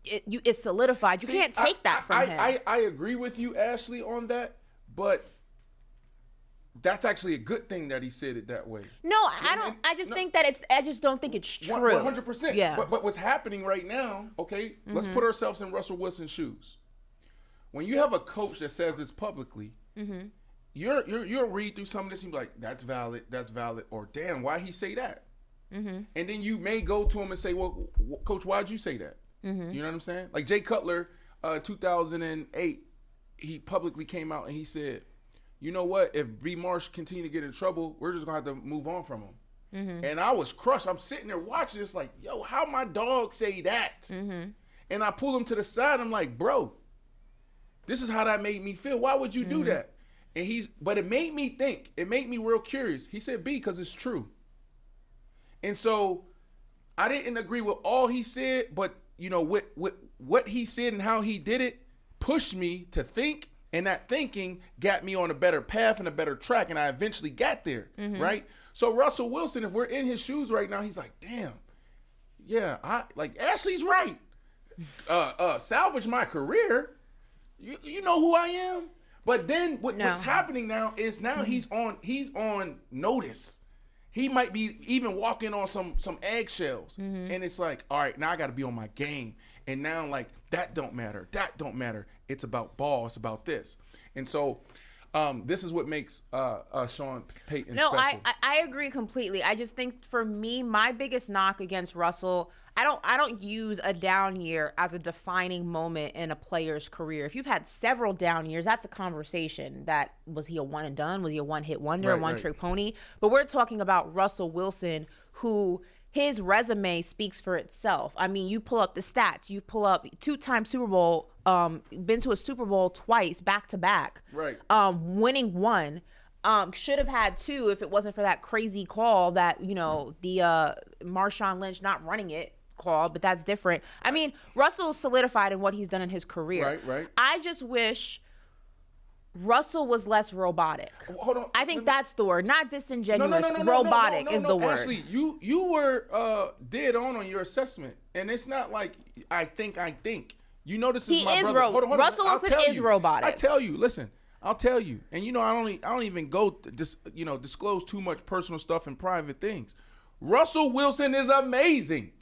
it's solidified. You can't take that from him. I agree with you, Ashley, on that, but that's actually a good thing that he said it that way. No, I don't. I just think that I just don't think it's true. 100%. Yeah. But what's happening right now? Okay, let's put ourselves in Russell Wilson's shoes. When you have a coach that says this publicly, you'll read through some of this and be like, that's valid, or damn, why he say that? And then you may go to him and say, well, Coach, why'd you say that? You know what I'm saying? Like Jay Cutler, 2008, he publicly came out and he said, you know what? If B. Marsh continue to get in trouble, we're just going to have to move on from him. And I was crushed. I'm sitting there watching this like, yo, how my dog say that? And I pull him to the side. I'm like, bro, this is how that made me feel. Why would you do that? And but it made me think. It made me real curious. He said, B, because it's true. And so I didn't agree with all he said, but what he said and how he did it pushed me to think, and that thinking got me on a better path and a better track, and I eventually got there, right? So Russell Wilson, if we're in his shoes right now, he's like, damn, yeah, Ashley's right. Salvage my career. You know who I am? But then what's happening now is he's on notice. He might be even walking on some eggshells. And it's like, all right, now I got to be on my game. And now, like, that don't matter. It's about ball. It's about this. And so this is what makes Sean Payton special. I agree completely. I just think, for me, my biggest knock against Russell, I don't use a down year as a defining moment in a player's career. If you've had several down years, that's a conversation. That was he a one and done? Was he a one-hit wonder, a one-trick pony? But we're talking about Russell Wilson, who his resume speaks for itself. I mean, you pull up the stats. You pull up 2-time Super Bowl, been to a Super Bowl twice, back-to-back. Right. Winning one. Should have had 2 if it wasn't for that crazy call that, the Marshawn Lynch not running it call, but that's different. I mean, Russell's solidified in what he's done in his career. Right. I just wish Russell was less robotic. Hold on. I think that's the word, not disingenuous. Robotic is the word. Actually, you were dead on your assessment, and it's not like I think. You know, this is my brother. Hold on. Russell Wilson is robotic. I tell you, listen. I'll tell you, and I don't even go disclose too much personal stuff and private things. Russell Wilson is amazing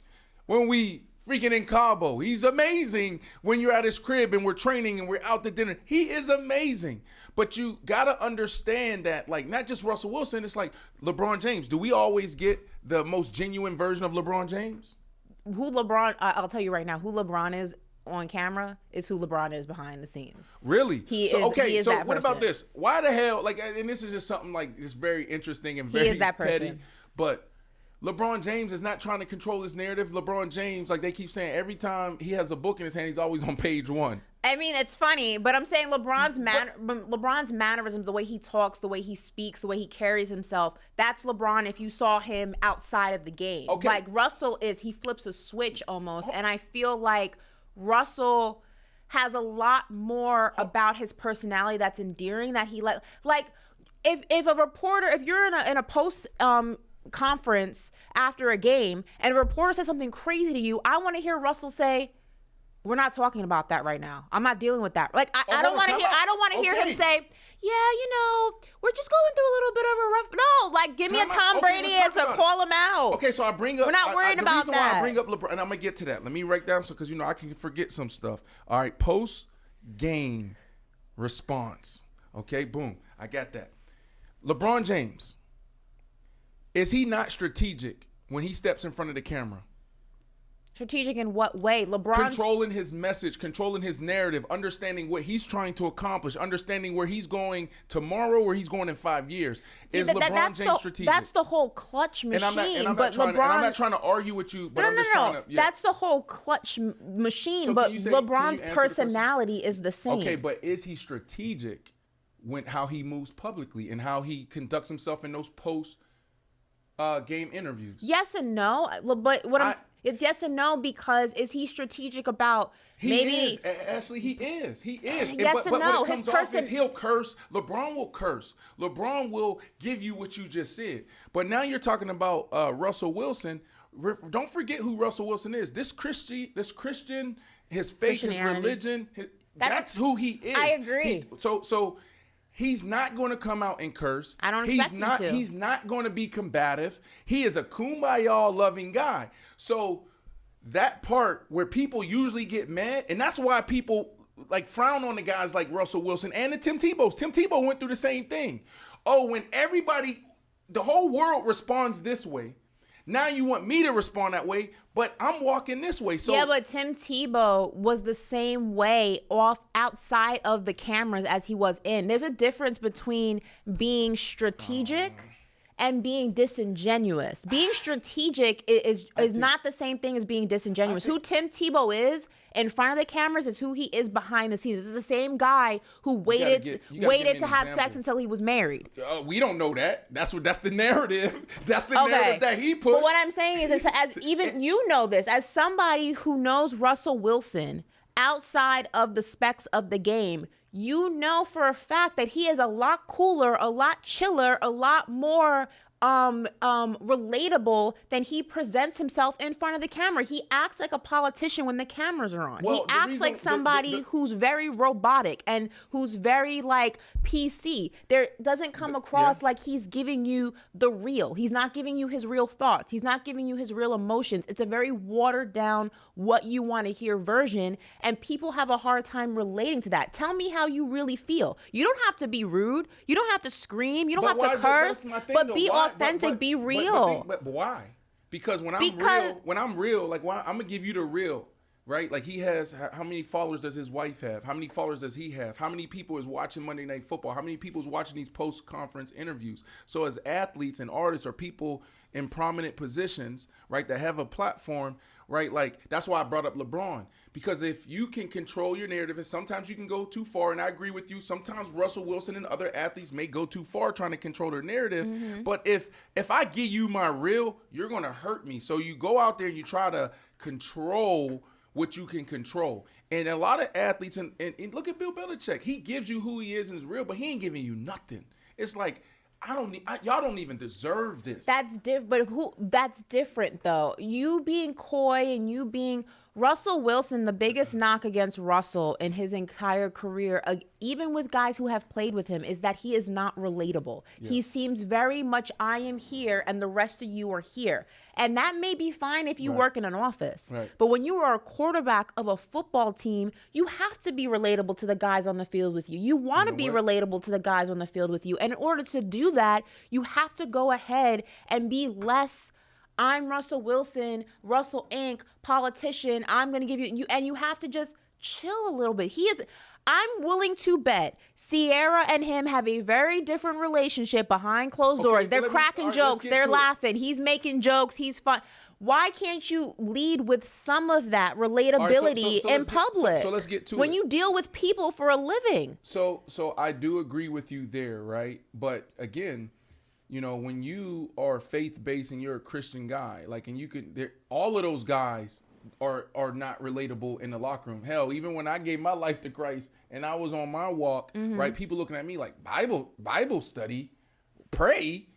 when we freaking in Cabo. He's amazing when you're at his crib and we're training and we're out to dinner. He is amazing. But you got to understand that, like, not just Russell Wilson, it's like LeBron James. Do we always get the most genuine version of LeBron James? I'll tell you right now, who LeBron is on camera is who LeBron is behind the scenes. Really? He is that what person. About this? Why the hell, and this is just something like just very interesting and very he is that person. petty, but LeBron James is not trying to control his narrative. LeBron James, like they keep saying, every time he has a book in his hand, he's always on page 1. I mean, it's funny, but I'm saying LeBron's mannerisms, the way he talks, the way he speaks, the way he carries himself, that's LeBron if you saw him outside of the game. Okay. Like Russell he flips a switch almost, and I feel like Russell has a lot more about his personality that's endearing, that he like if a reporter, if you're in a post conference after a game and a reporter says something crazy to you, I want to hear Russell say, We're not talking about that right now. I'm not dealing with that. Like I don't want to hear. time out. I don't want to hear him Okay. say, "Yeah, you know, we're just going through a little bit of a rough." No, like give me a Time out. Tom Okay, Brady let's talk answer. about it. Call him out. Okay, so I bring up. We're not worried about the reason why I that. bring up LeBron, and I'm gonna get to that. Let me write down because I can forget some stuff. All right, post game response. Okay, boom, I got that. LeBron James, is he not strategic when he steps in front of the camera? Strategic in what way? LeBron Controlling his message, controlling his narrative, understanding what he's trying to accomplish, understanding where he's going tomorrow, where he's going in 5 years. Is LeBron James strategic? That's the whole clutch machine. I'm not trying to argue with you, but I'm just trying to. Yeah. That's the whole clutch machine. So but can you answer LeBron's the question? personality is the same. Okay, but is he strategic when how he moves publicly and how he conducts himself in those post game interviews? Yes and no, but it's yes and no because is he strategic about maybe? Ashley, he is. Yes but and no. What it His comes off person. is he'll curse. LeBron will curse. LeBron will give you what you just said. But now you're talking about Russell Wilson. Don't forget who Russell Wilson is. This Christian, his faith, his Christianity. religion. That's who he is. I agree. So he's not going to come out and curse. I don't expect him to. He's not going to be combative. He is a kumbaya loving guy. So that part where people usually get mad, and that's why people like frown on the guys like Russell Wilson and the Tim Tebow's. Tim Tebow went through the same thing. Oh, when the whole world responds this way, now you want me to respond that way, but I'm walking this way. So yeah, but Tim Tebow was the same way outside of the cameras as he was in. There's a difference between being strategic and being disingenuous. Being strategic is not the same thing as being disingenuous. Who Tim Tebow is in front of the cameras is who he is behind the scenes. It's the same guy who waited to have sex until he was married. We don't know that. That's the narrative. That's the narrative that he pushed. But what I'm saying is, as even you know this, as somebody who knows Russell Wilson outside of the specs of the game, you know for a fact that he is a lot cooler, a lot chiller, a lot more relatable than he presents himself in front of the camera. He acts like a politician when the cameras are on. He acts like somebody who's very robotic and who's very like PC. There doesn't come across like he's giving you the real. He's not giving you his real thoughts. He's not giving you his real emotions. It's a very watered down what you want to hear version, and people have a hard time relating to that. Tell me how you really feel. You don't have to be rude. You don't have to scream. You don't have to curse. But be authentic, be real. But why? Because when I'm real, like I'm gonna give you the real, right? Like he has, how many followers does his wife have? How many followers does he have? How many people is watching Monday Night Football? How many people is watching these post-conference interviews? So as athletes and artists or people in prominent positions, right, that have a platform, right? Like that's why I brought up LeBron, because if you can control your narrative, and sometimes you can go too far, and I agree with you, sometimes Russell Wilson and other athletes may go too far trying to control their narrative. Mm-hmm. But if I give you my real, you're gonna hurt me. So you go out there and you try to control what you can control. And a lot of athletes, and look at Bill Belichick, he gives you who he is and is real, but he ain't giving you nothing. It's like, y'all don't even deserve this. That's that's different though. You being coy and you being Russell Wilson, the biggest knock against Russell in his entire career, even with guys who have played with him, is that he is not relatable. Yeah. He seems very much, I am here and the rest of you are here. And that may be fine if you work in an office. Right. But when you are a quarterback of a football team, you have to be relatable to the guys on the field with you. You want to be relatable to the guys on the field with you. And in order to do that, you have to go ahead and be less, I'm Russell Wilson, Russell Inc., politician, I'm going to give you, and you have to just chill a little bit. I'm willing to bet Sierra and him have a very different relationship behind closed doors. They're cracking jokes. They're laughing. He's making jokes. He's fun. Why can't you lead with some of that relatability in public? So let's get to it. When you deal with people for a living. So I do agree with you there, right? But again, you know, when you are faith-based and you're a Christian guy, like, and you could, all of those guys are not relatable in the locker room. Hell, even when I gave my life to Christ and I was on my walk, right, people looking at me like, Bible study, pray,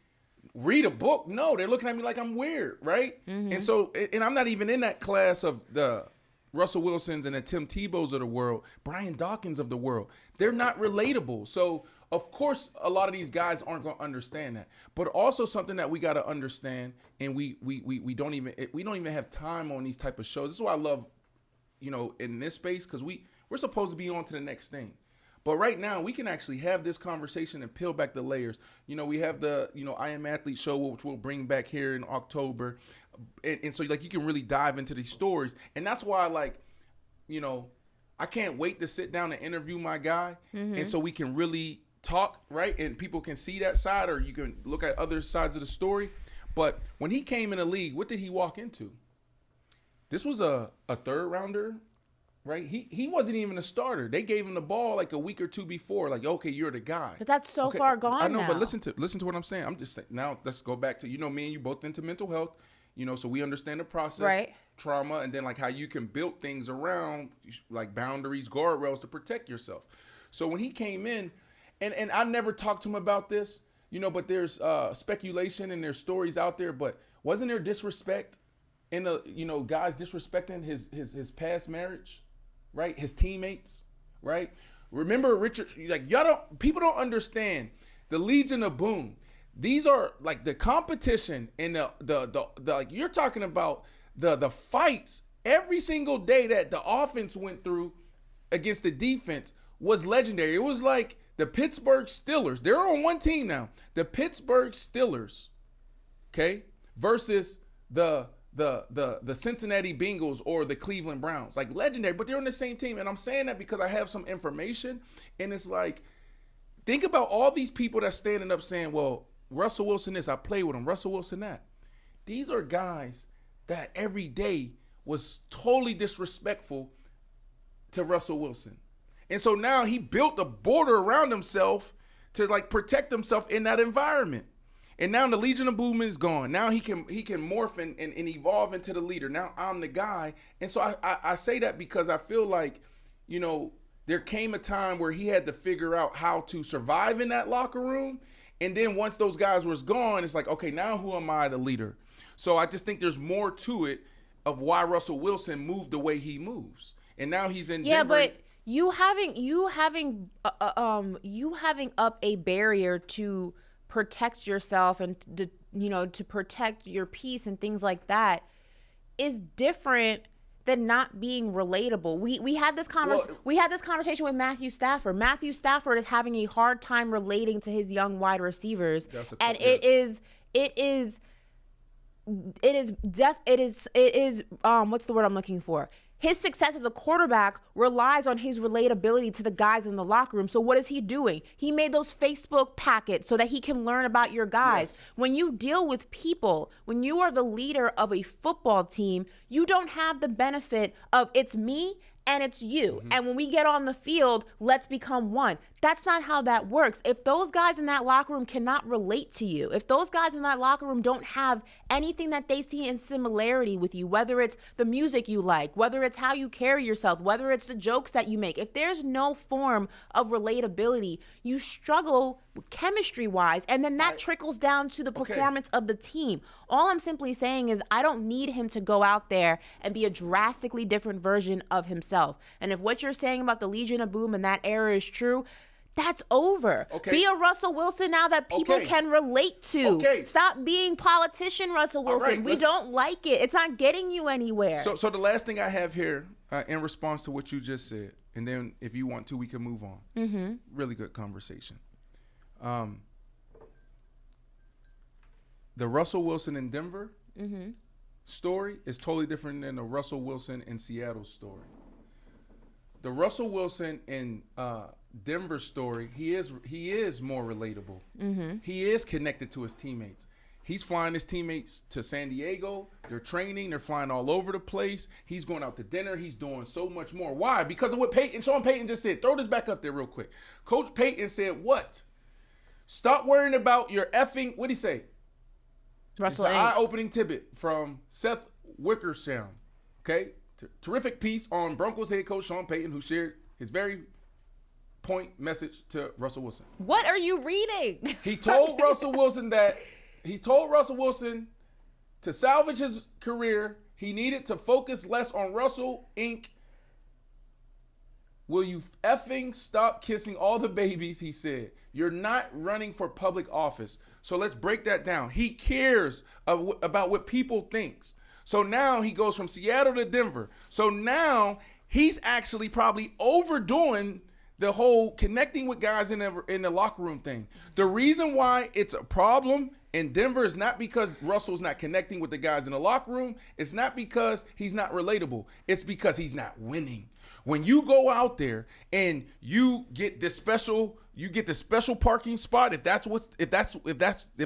read a book. No, they're looking at me like I'm weird, right? And so, and I'm not even in that class of the Russell Wilsons and the Tim Tebow's of the world, Brian Dawkins of the world, they're not relatable. So of course a lot of these guys aren't going to understand that. But also something that we got to understand, and we don't even have time on these type of shows. This is why I love, in this space, because we're supposed to be on to the next thing. But right now, we can actually have this conversation and peel back the layers. We have the, I Am Athlete show, which we'll bring back here in October. And so, like, you can really dive into these stories. And that's why, like, I can't wait to sit down and interview my guy. Mm-hmm. And so we can really talk, right? And people can see that side, or you can look at other sides of the story. But when he came in the league, what did he walk into? This was a third rounder. Right, he wasn't even a starter. They gave him the ball like a week or two before. Like, okay, you're the guy. But that's so far gone. I know, now. But listen to what I'm saying. I'm just saying, now let's go back to, me and you both into mental health. So we understand the process, right? Trauma, and then like how you can build things around like boundaries, guardrails to protect yourself. So when he came in, and I never talked to him about this, but there's speculation and there's stories out there. But wasn't there disrespect in the guys disrespecting his past marriage? Right, his teammates, right? Remember, Richard, like people don't understand the Legion of Boom. These are like the competition and the like you're talking about the fights every single day that the offense went through against the defense was legendary. It was like the Pittsburgh Steelers. They're on one team now. The Pittsburgh Steelers, okay, versus the Cincinnati Bengals or the Cleveland Browns, like legendary, but they're on the same team. And I'm saying that because I have some information, and it's like, think about all these people that's standing up saying, well, Russell Wilson this, I play with him, Russell Wilson that. These are guys that every day was totally disrespectful to Russell Wilson. And so now he built a border around himself to like protect himself in that environment. And now the Legion of Boom is gone. Now he can morph and evolve into the leader. Now I'm the guy. And so I say that because I feel like, there came a time where he had to figure out how to survive in that locker room. And then once those guys was gone, it's like, okay, now who am I, the leader? So I just think there's more to it of why Russell Wilson moved the way he moves. And now he's in Denver. But you having up a barrier to protect yourself and to protect your peace and things like that is different than not being relatable. We had this conversation with Matthew Stafford. Matthew Stafford is having a hard time relating to his young wide receivers, and it is what's the word I'm looking for? His success as a quarterback relies on his relatability to the guys in the locker room. So what is he doing? He made those Facebook packets so that he can learn about your guys. Yes. When you deal with people, when you are the leader of a football team, you don't have the benefit of it's me and it's you. Mm-hmm. And when we get on the field, let's become one. That's not how that works. If those guys in that locker room cannot relate to you, if those guys in that locker room don't have anything that they see in similarity with you, whether it's the music you like, whether it's how you carry yourself, whether it's the jokes that you make, if there's no form of relatability, you struggle chemistry-wise, and then that trickles down to the performance of the team. All I'm simply saying is I don't need him to go out there and be a drastically different version of himself. And if what you're saying about the Legion of Boom and that era is true, that's over. Okay. Be a Russell Wilson now that people can relate to. Okay. Stop being politician Russell Wilson. Right, we don't like it. It's not getting you anywhere. So the last thing I have here in response to what you just said, and then if you want to, we can move on. Mm-hmm. Really good conversation. The Russell Wilson in Denver story is totally different than the Russell Wilson in Seattle story. The Russell Wilson in Denver story, he is more relatable. Mm-hmm. He is connected to his teammates. He's flying his teammates to San Diego. They're training. They're flying all over the place. He's going out to dinner. He's doing so much more. Why? Because of what Sean Payton just said. Throw this back up there real quick. Coach Payton said what? Stop worrying about your effing, what'd he say? Russell. It's an eye-opening tidbit from Seth Wickersham. Okay? Terrific piece on Broncos head coach Sean Payton, who shared his very point message to Russell Wilson. What are you reading? He told Russell Wilson to salvage his career, He needed to focus less on Russell, Inc. Will you effing stop kissing all the babies, he said. You're not running for public office. So let's break that down. He cares about what people thinks. So now he goes from Seattle to Denver. So now he's actually probably overdoing the whole connecting with guys in the locker room thing. The reason why it's a problem in Denver is not because Russell's not connecting with the guys in the locker room. It's not because he's not relatable. It's because he's not winning. When you go out there and you get this special, parking spot, if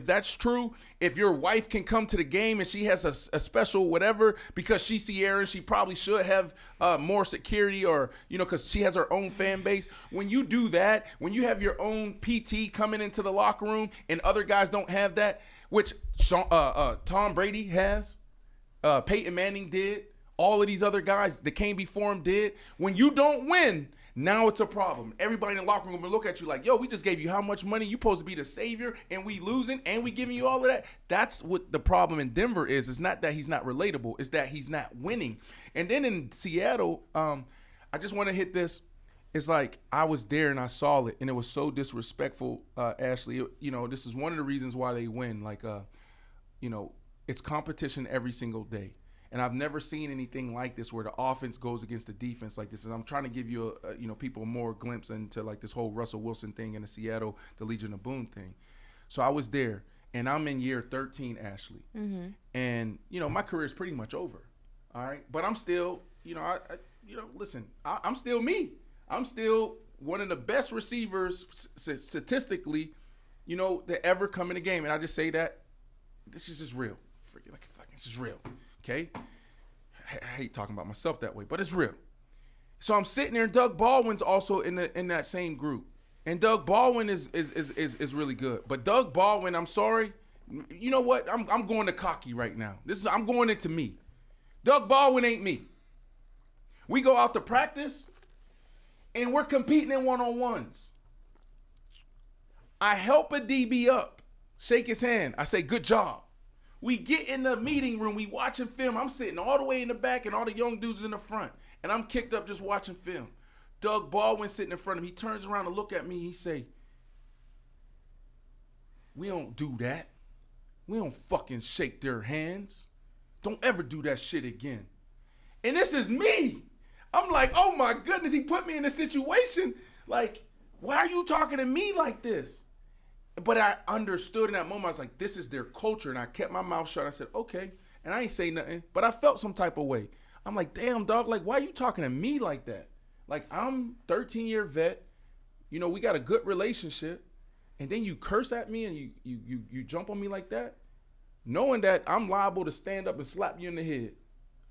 that's true, if your wife can come to the game and she has a special whatever because she's Sierra and she probably should have more security, or because she has her own fan base. When you do that, when you have your own PT coming into the locker room and other guys don't have that, which Tom Brady has, Peyton Manning did. All of these other guys that came before him did. When you don't win, now it's a problem. Everybody in the locker room will look at you like, yo, we just gave you how much money? You supposed to be the savior, and we losing, and we giving you all of that. That's what the problem in Denver is. It's not that he's not relatable. It's that he's not winning. And then in Seattle, I just want to hit this. It's like I was there and I saw it, and it was so disrespectful, Ashley. This is one of the reasons why they win. Like, it's competition every single day. And I've never seen anything like this where the offense goes against the defense like this. And I'm trying to give you, people more glimpse into like this whole Russell Wilson thing in the Seattle, the Legion of Boom thing. So I was there, and I'm in year 13, Ashley. Mm-hmm. And, my career is pretty much over. All right. But I'm still, listen, I'm still me. I'm still one of the best receivers statistically, that ever come in the game. And I just say that this is just real. This is real. Okay, I hate talking about myself that way, but it's real. So I'm sitting there, and Doug Baldwin's also in that same group, and Doug Baldwin is really good. But Doug Baldwin, I'm sorry, you know what? I'm going to cocky right now. I'm going into me. Doug Baldwin ain't me. We go out to practice, and we're competing in one-on-ones. I help a DB up, shake his hand. I say, good job. We get in the meeting room, we watching film. I'm sitting all the way in the back and all the young dudes in the front. And I'm kicked up just watching film. Doug Baldwin sitting in front of me. He turns around and look at me. He say, we don't do that. We don't fucking shake their hands. Don't ever do that shit again. And this is me. I'm like, oh my goodness, he put me in a situation. Like, why are you talking to me like this? But I understood in that moment. I was like, this is their culture. And I kept my mouth shut. I said, okay. And I ain't say nothing. But I felt some type of way. I'm like, damn, dog. Like, why are you talking to me like that? Like, I'm 13-year vet. We got a good relationship. And then you curse at me and you jump on me like that, knowing that I'm liable to stand up and slap you in the head.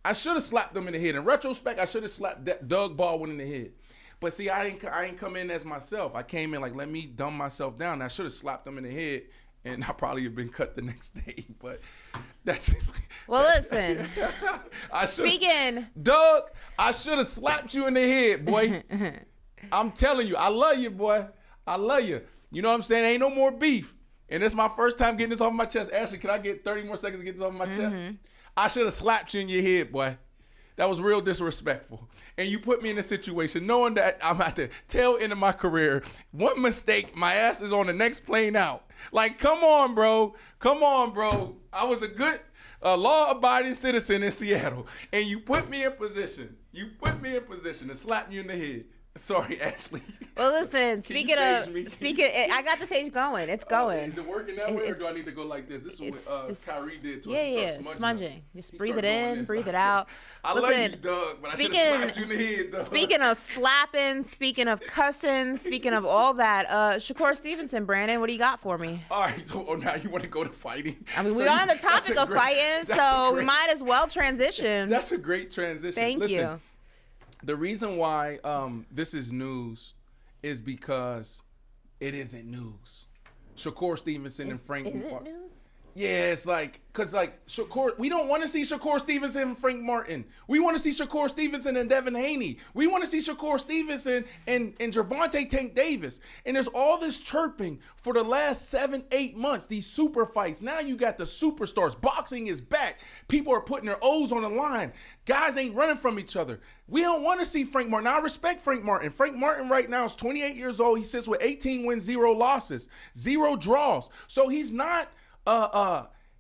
I should have slapped them in the head. In retrospect, I should have slapped Doug Baldwin in the head. But see, I ain't come in as myself. I came in like, let me dumb myself down. I should have slapped them in the head, and I probably have been cut the next day. But that's just well. Listen, Doug, I should have slapped you in the head, boy. I'm telling you, I love you, boy. I love you. You know what I'm saying? Ain't no more beef. And it's my first time getting this off my chest. Ashley, can I get 30 more seconds to get this off my chest? I should have slapped you in your head, boy. That was real disrespectful. And you put me in a situation knowing that I'm at the tail end of my career. One mistake, my ass is on the next plane out. Like, come on, bro. Come on, bro. I was a good law-abiding citizen in Seattle. And you put me in position. To slap you in the head. Sorry, Ashley. Well, listen, speaking, I got the stage going. It's going. Is it working that way, or do I need to go like this? This is what Kyrie did to us. Yeah, smudging. Just breathe it in, breathe it out. I love you, Doug, but I should have slapped you in the head, Doug. Speaking of slapping, speaking of cussing, speaking of all that, Shakur Stevenson, Brandon, what do you got for me? All right, so now you want to go to fighting? I mean, we're on the topic of fighting, so we might as well transition. That's a great transition. Thank you. The reason why this is news is because it isn't news. Shakur Stevenson and Frank. Is it news? Yeah, it's like, because like Shakur, we don't want to see Shakur Stevenson and Frank Martin. We want to see Shakur Stevenson and Devin Haney. We want to see Shakur Stevenson and Gervonta Tank Davis. And there's all this chirping for the last 7-8 months, these super fights. Now you got the superstars. Boxing is back. People are putting their O's on the line. Guys ain't running from each other. We don't want to see Frank Martin. Now, I respect Frank Martin. Frank Martin right now is 28 years old. He sits with 18 wins, 0 losses, 0 draws. So he's not...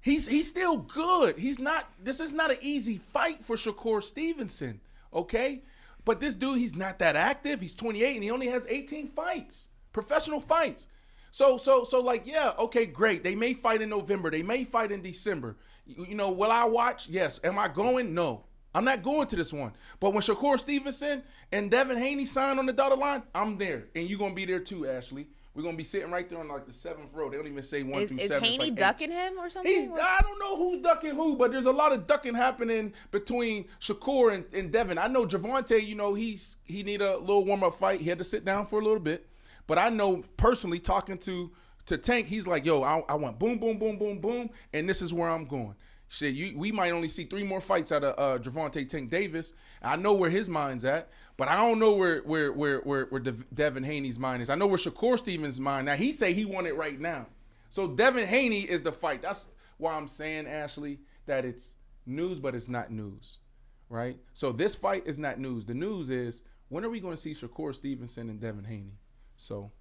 he's still good. This is not an easy fight for Shakur Stevenson, okay? But this dude, he's not that active. He's 28 and he only has 18 fights, professional fights. So like, yeah, okay, great. They may fight in November. They may fight in December. You know, will I watch? Yes. Am I going? No. I'm not going to this one. But when Shakur Stevenson and Devin Haney sign on the dotted line, I'm there. And you're going to be there too, Ashley. We're going to be sitting right there on like the 7th row. They don't even say 1 through 7. Is Haney like ducking him or something? I don't know who's ducking who, but there's a lot of ducking happening between Shakur and Devin. I know Gervonta, you know, he need a little warm-up fight. He had to sit down for a little bit. But I know personally talking to Tank, he's like, yo, I want boom, boom, boom, boom, boom, and this is where I'm going. Shit, we might only see 3 more fights out of Gervonta Tank Davis. I know where his mind's at, but I don't know where Devin Haney's mind is. I know where Shakur Stevens' mind. Now he say he want it right now. So Devin Haney is the fight. That's why I'm saying, Ashley, that it's news, but it's not news, right? So this fight is not news. The news is, when are we going to see Shakur Stevenson and Devin Haney? So.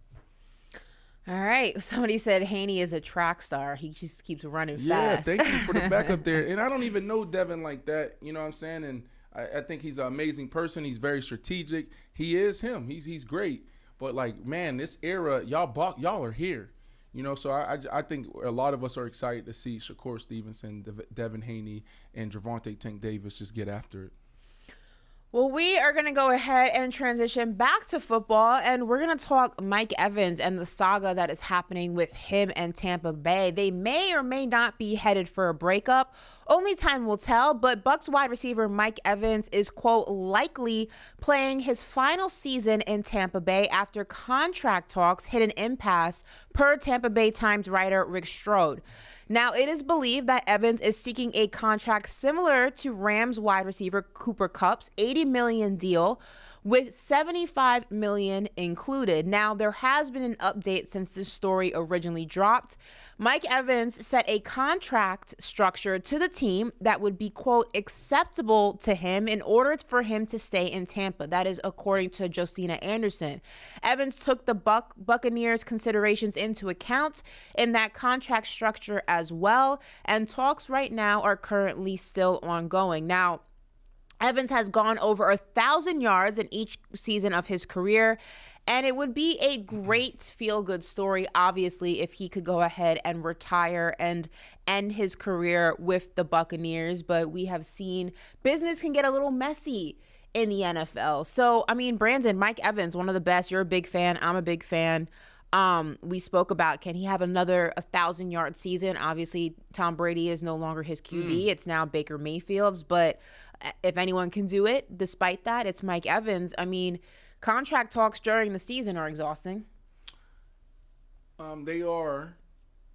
All right. Somebody said Haney is a track star. He just keeps running fast. Yeah, thank you for the backup there. And I don't even know Devin like that. You know what I'm saying? And I think he's an amazing person. He's very strategic. He is him. He's great. But like, man, this era, y'all are here. You know, so I think a lot of us are excited to see Shakur Stevenson, Devin Haney, and Gervonta Tank Davis just get after it. Well, we are going to go ahead and transition back to football, and we're going to talk Mike Evans and the saga that is happening with him and Tampa Bay. They may or may not be headed for a breakup. Only time will tell, but Bucs wide receiver Mike Evans is, quote, likely playing his final season in Tampa Bay after contract talks hit an impasse, per Tampa Bay Times writer Rick Strode. Now, it is believed that Evans is seeking a contract similar to Rams wide receiver Cooper Kupp's $80 million deal, with $75 million included. Now, there has been an update since this story originally dropped. Mike Evans set a contract structure to the team that would be, quote, acceptable to him in order for him to stay in Tampa. That is according to Josina Anderson. Evans took the Buccaneers' considerations into account in that contract structure as well, and talks right now are currently still ongoing. Now, Evans has gone over 1,000 yards in each season of his career, and it would be a great feel-good story, obviously, if he could go ahead and retire and end his career with the Buccaneers. But we have seen business can get a little messy in the NFL. So, I mean, Brandon, Mike Evans, one of the best. You're a big fan. I'm a big fan. We spoke about, can he have another 1,000-yard season? Obviously, Tom Brady is no longer his QB. It's now Baker Mayfield's. But if anyone can do it, despite that, it's Mike Evans. I mean, contract talks during the season are exhausting. They are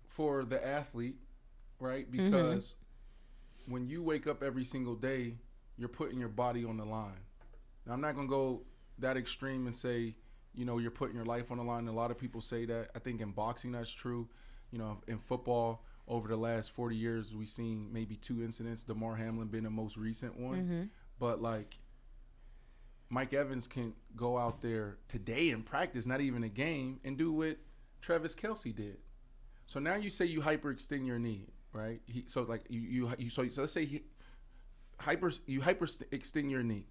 for the athlete, right? Because when you wake up every single day, you're putting your body on the line. Now, I'm not going to go that extreme and say, you know, you're putting your life on the line. A lot of people say that. I think in boxing that's true. You know, in football, over the last 40 years, we've seen maybe 2 incidents. DeMar Hamlin being the most recent one. But, like, Mike Evans can go out there today in practice, not even a game, and do what Travis Kelce did. So now you say you hyperextend your knee, right? So let's say you hyperextend your knee,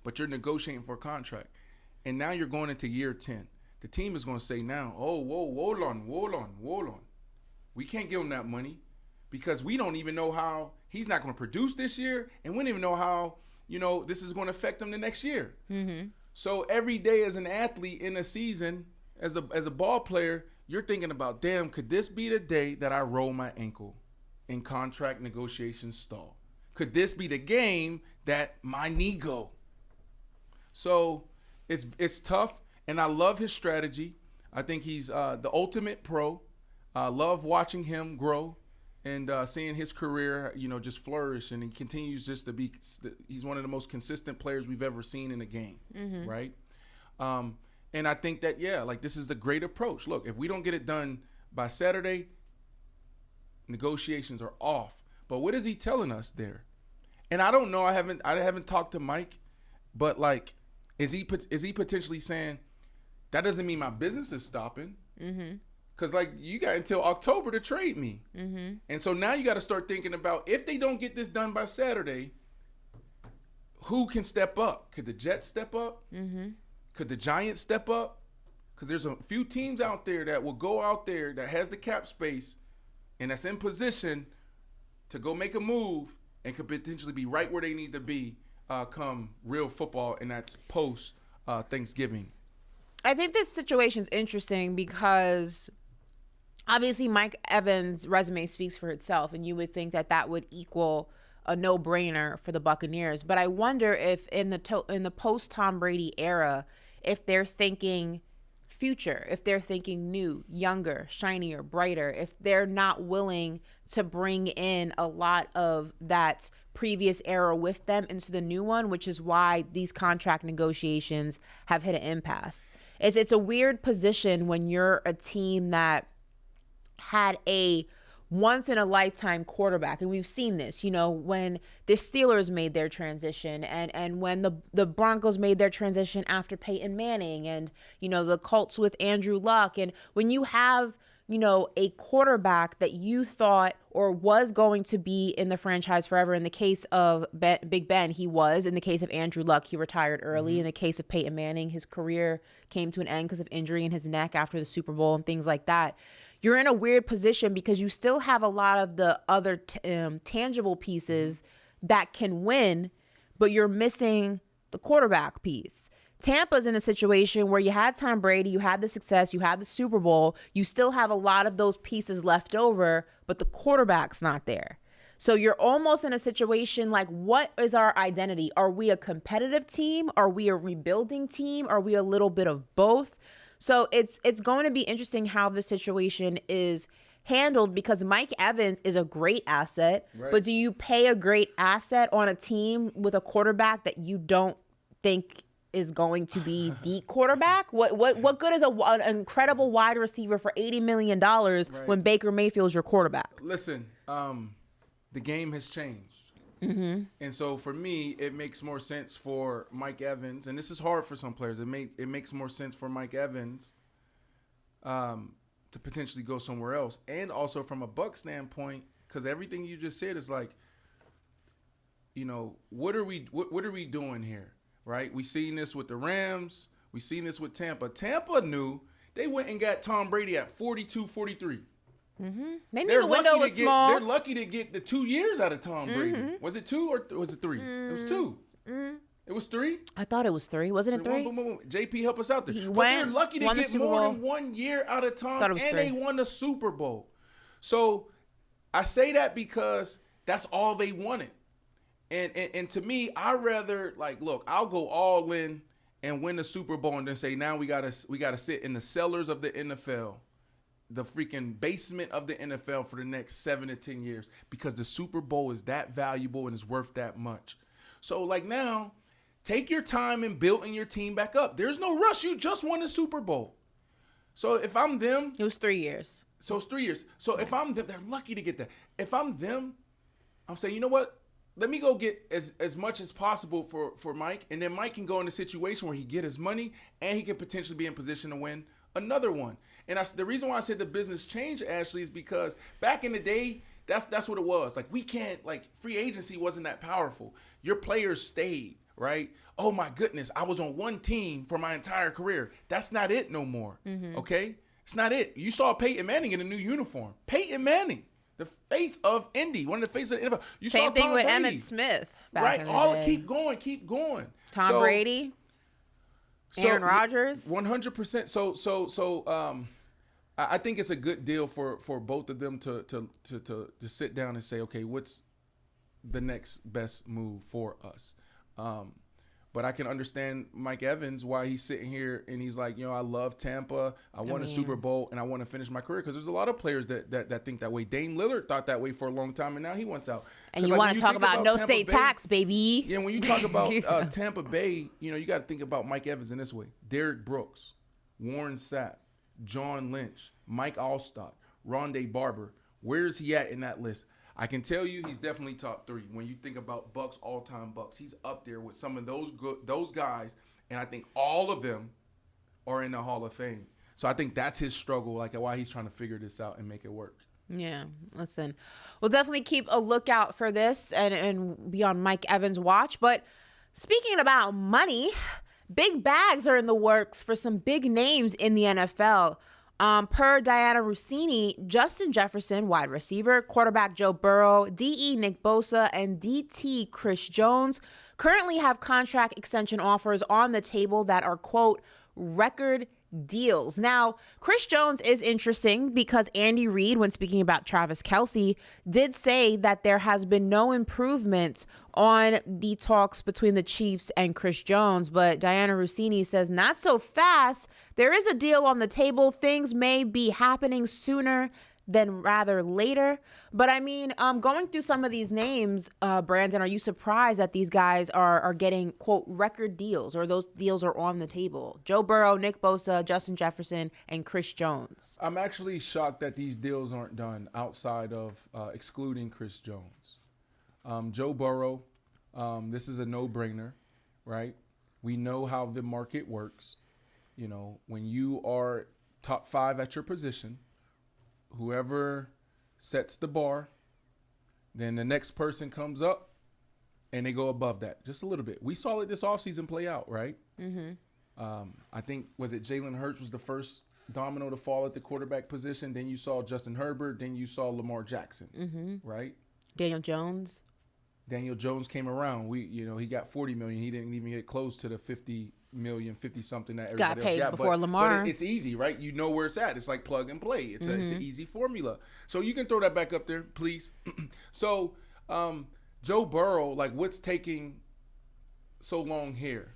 but you're negotiating for a contract. And now you're going into year 10. The team is going to say now, oh, hold on. We can't give him that money because we don't even know how he's not going to produce this year, and we don't even know how, you know, this is going to affect him the next year. So every day as an athlete in a season, as a ball player, you're thinking about, damn, could this be the day that I roll my ankle and contract negotiations stall? Could this be the game that my knee go? So it's tough, and I love his strategy. I think he's the ultimate pro. Love watching him grow and seeing his career, just flourish. And he continues just to be – he's one of the most consistent players we've ever seen in a game, right? And I think that, this is the great approach. Look, if we don't get it done by Saturday, negotiations are off. But what is he telling us there? And I don't know. I haven't talked to Mike, but is he potentially saying that doesn't mean my business is stopping? Because you got until October to trade me, and so now you got to start thinking about if they don't get this done by Saturday, who can step up? Could the Jets step up? Could the Giants step up? Because there's a few teams out there that will go out there that has the cap space and that's in position to go make a move and could potentially be right where they need to be come real football, and that's post Thanksgiving. I think this situation is interesting because obviously Mike Evans' resume speaks for itself, and you would think that would equal a no-brainer for the Buccaneers. But I wonder if in the post-Tom Brady era, if they're thinking future, if they're thinking new, younger, shinier, brighter, if they're not willing to bring in a lot of that previous era with them into the new one, which is why these contract negotiations have hit an impasse. It's a weird position when you're a team that had a once-in-a-lifetime quarterback. And we've seen this, when the Steelers made their transition and when the Broncos made their transition after Peyton Manning and, the Colts with Andrew Luck. And when you have, a quarterback that you thought or was going to be in the franchise forever. In the case of Big Ben, he was. In the case of Andrew Luck, he retired early. In the case of Peyton Manning, his career came to an end because of injury in his neck after the Super Bowl and things like that. You're in a weird position because you still have a lot of the other tangible pieces that can win, but you're missing the quarterback piece. Tampa's in a situation where you had Tom Brady, you had the success, you had the Super Bowl, you still have a lot of those pieces left over, but the quarterback's not there. So you're almost in a situation like, what is our identity? Are we a competitive team? Are we a rebuilding team? Are we a little bit of both? So it's going to be interesting how the situation is handled because Mike Evans is a great asset, right. But do you pay a great asset on a team with a quarterback that you don't think is going to be the quarterback? What good is an incredible wide receiver for $80 million right. when Baker Mayfield's your quarterback? Listen, the game has changed. And so for me, it makes more sense for Mike Evans, and this is hard for some players. It makes more sense for Mike Evans to potentially go somewhere else, and also from a Buck standpoint, because everything you just said is what are we doing here, right? We seen this with the Rams, we seen this with Tampa. Tampa knew they went and got Tom Brady at 42, 43. They knew the window was small. They're lucky to get the 2 years out of Tom Brady. Was it 2 or was it 3? It was 2. It was 3? I thought it was 3. Wasn't it 3? JP, help us out there. They're lucky to get more than 1 year out of Tom, and 3. They won the Super Bowl. So I say that because that's all they wanted. And to me, I'd rather, look, I'll go all in and win the Super Bowl and then say, now we gotta sit in the cellars of the NFL, the freaking basement of the NFL for the next 7 to 10 years, because the Super Bowl is that valuable and is worth that much. So now, take your time in building your team back up. There's no rush. You just won the Super Bowl. So if I'm them, it was 3 years. So it's 3 years. So if I'm them, they're lucky to get that. If I'm them, I'm saying, you know what? Let me go get as much as possible for Mike, and then Mike can go in a situation where he get his money and he can potentially be in position to win another one. And the reason why I said the business changed, Ashley, is because back in the day, that's what it was. We can't, free agency wasn't that powerful. Your players stayed, right? Oh my goodness, I was on one team for my entire career. That's not it no more, okay? It's not it. You saw Peyton Manning in a new uniform. Peyton Manning, the face of Indy, one of the faces of the NFL. You Same saw thing Tom with Brady. Emmitt Smith back right? in the All day. Keep going. Tom Brady. Aaron Rodgers. 100%. So I think it's a good deal for both of them to sit down and say, okay, what's the next best move for us? But I can understand Mike Evans why he's sitting here and he's like, I love Tampa. I won a Super Bowl and I want to finish my career, because there's a lot of players that think that way. Dame Lillard thought that way for a long time, and now he wants out. And you want to talk about no state tax, baby. Yeah, when you talk about Tampa Bay, you got to think about Mike Evans in this way. Derrick Brooks, Warren Sapp, John Lynch, Mike Allstott, Rondé Barber. Where is he at in that list? I can tell you he's definitely top 3. When you think about Bucks, all-time Bucks, he's up there with some of those guys, and I think all of them are in the Hall of Fame. So I think that's his struggle, like why he's trying to figure this out and make it work. Yeah, listen, we'll definitely keep a lookout for this and be on Mike Evans' watch. But speaking about money, big bags are in the works for some big names in the NFL. Per Diana Rossini, Justin Jefferson, wide receiver, quarterback Joe Burrow, DE Nick Bosa, and DT Chris Jones currently have contract extension offers on the table that are, quote, record deals. Now, Chris Jones is interesting because Andy Reid, when speaking about Travis Kelce, did say that there has been no improvement on the talks between the Chiefs and Chris Jones. But Diana Rossini says not so fast. There is a deal on the table. Things may be happening sooner than rather later. But I mean, going through some of these names, Brandon, are you surprised that these guys are getting, quote, record deals, or those deals are on the table? Joe Burrow, Nick Bosa, Justin Jefferson, and Chris Jones. I'm actually shocked that these deals aren't done outside of excluding Chris Jones. Joe Burrow, this is a no-brainer, right? We know how the market works. When you are top 5 at your position, whoever sets the bar, then the next person comes up and they go above that just a little bit. We saw it this offseason play out, right? Mm-hmm. I think, was it Jalen Hurts was the first domino to fall at the quarterback position. Then you saw Justin Herbert. Then you saw Lamar Jackson, right? Daniel Jones came around. He got $40 million. He didn't even get close to the $50 million, 50 something that everybody got paid else got. before Lamar. But it's easy, right? You know where it's at. It's like plug and play. It's an easy formula. So you can throw that back up there, please. So Joe Burrow, like, what's taking so long here?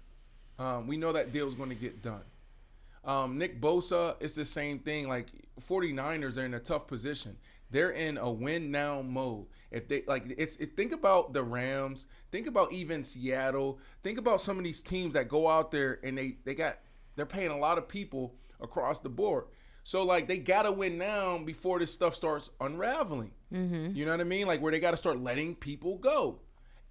We know that deal's going to get done. Nick Bosa, it's the same thing. Like, 49ers are in a tough position. They're in a win now mode. If they think about the Rams, think about even Seattle, think about some of these teams that go out there and they're paying a lot of people across the board. So like they gotta win now before this stuff starts unraveling. Mm-hmm. You know what I mean? Like where they gotta start letting people go.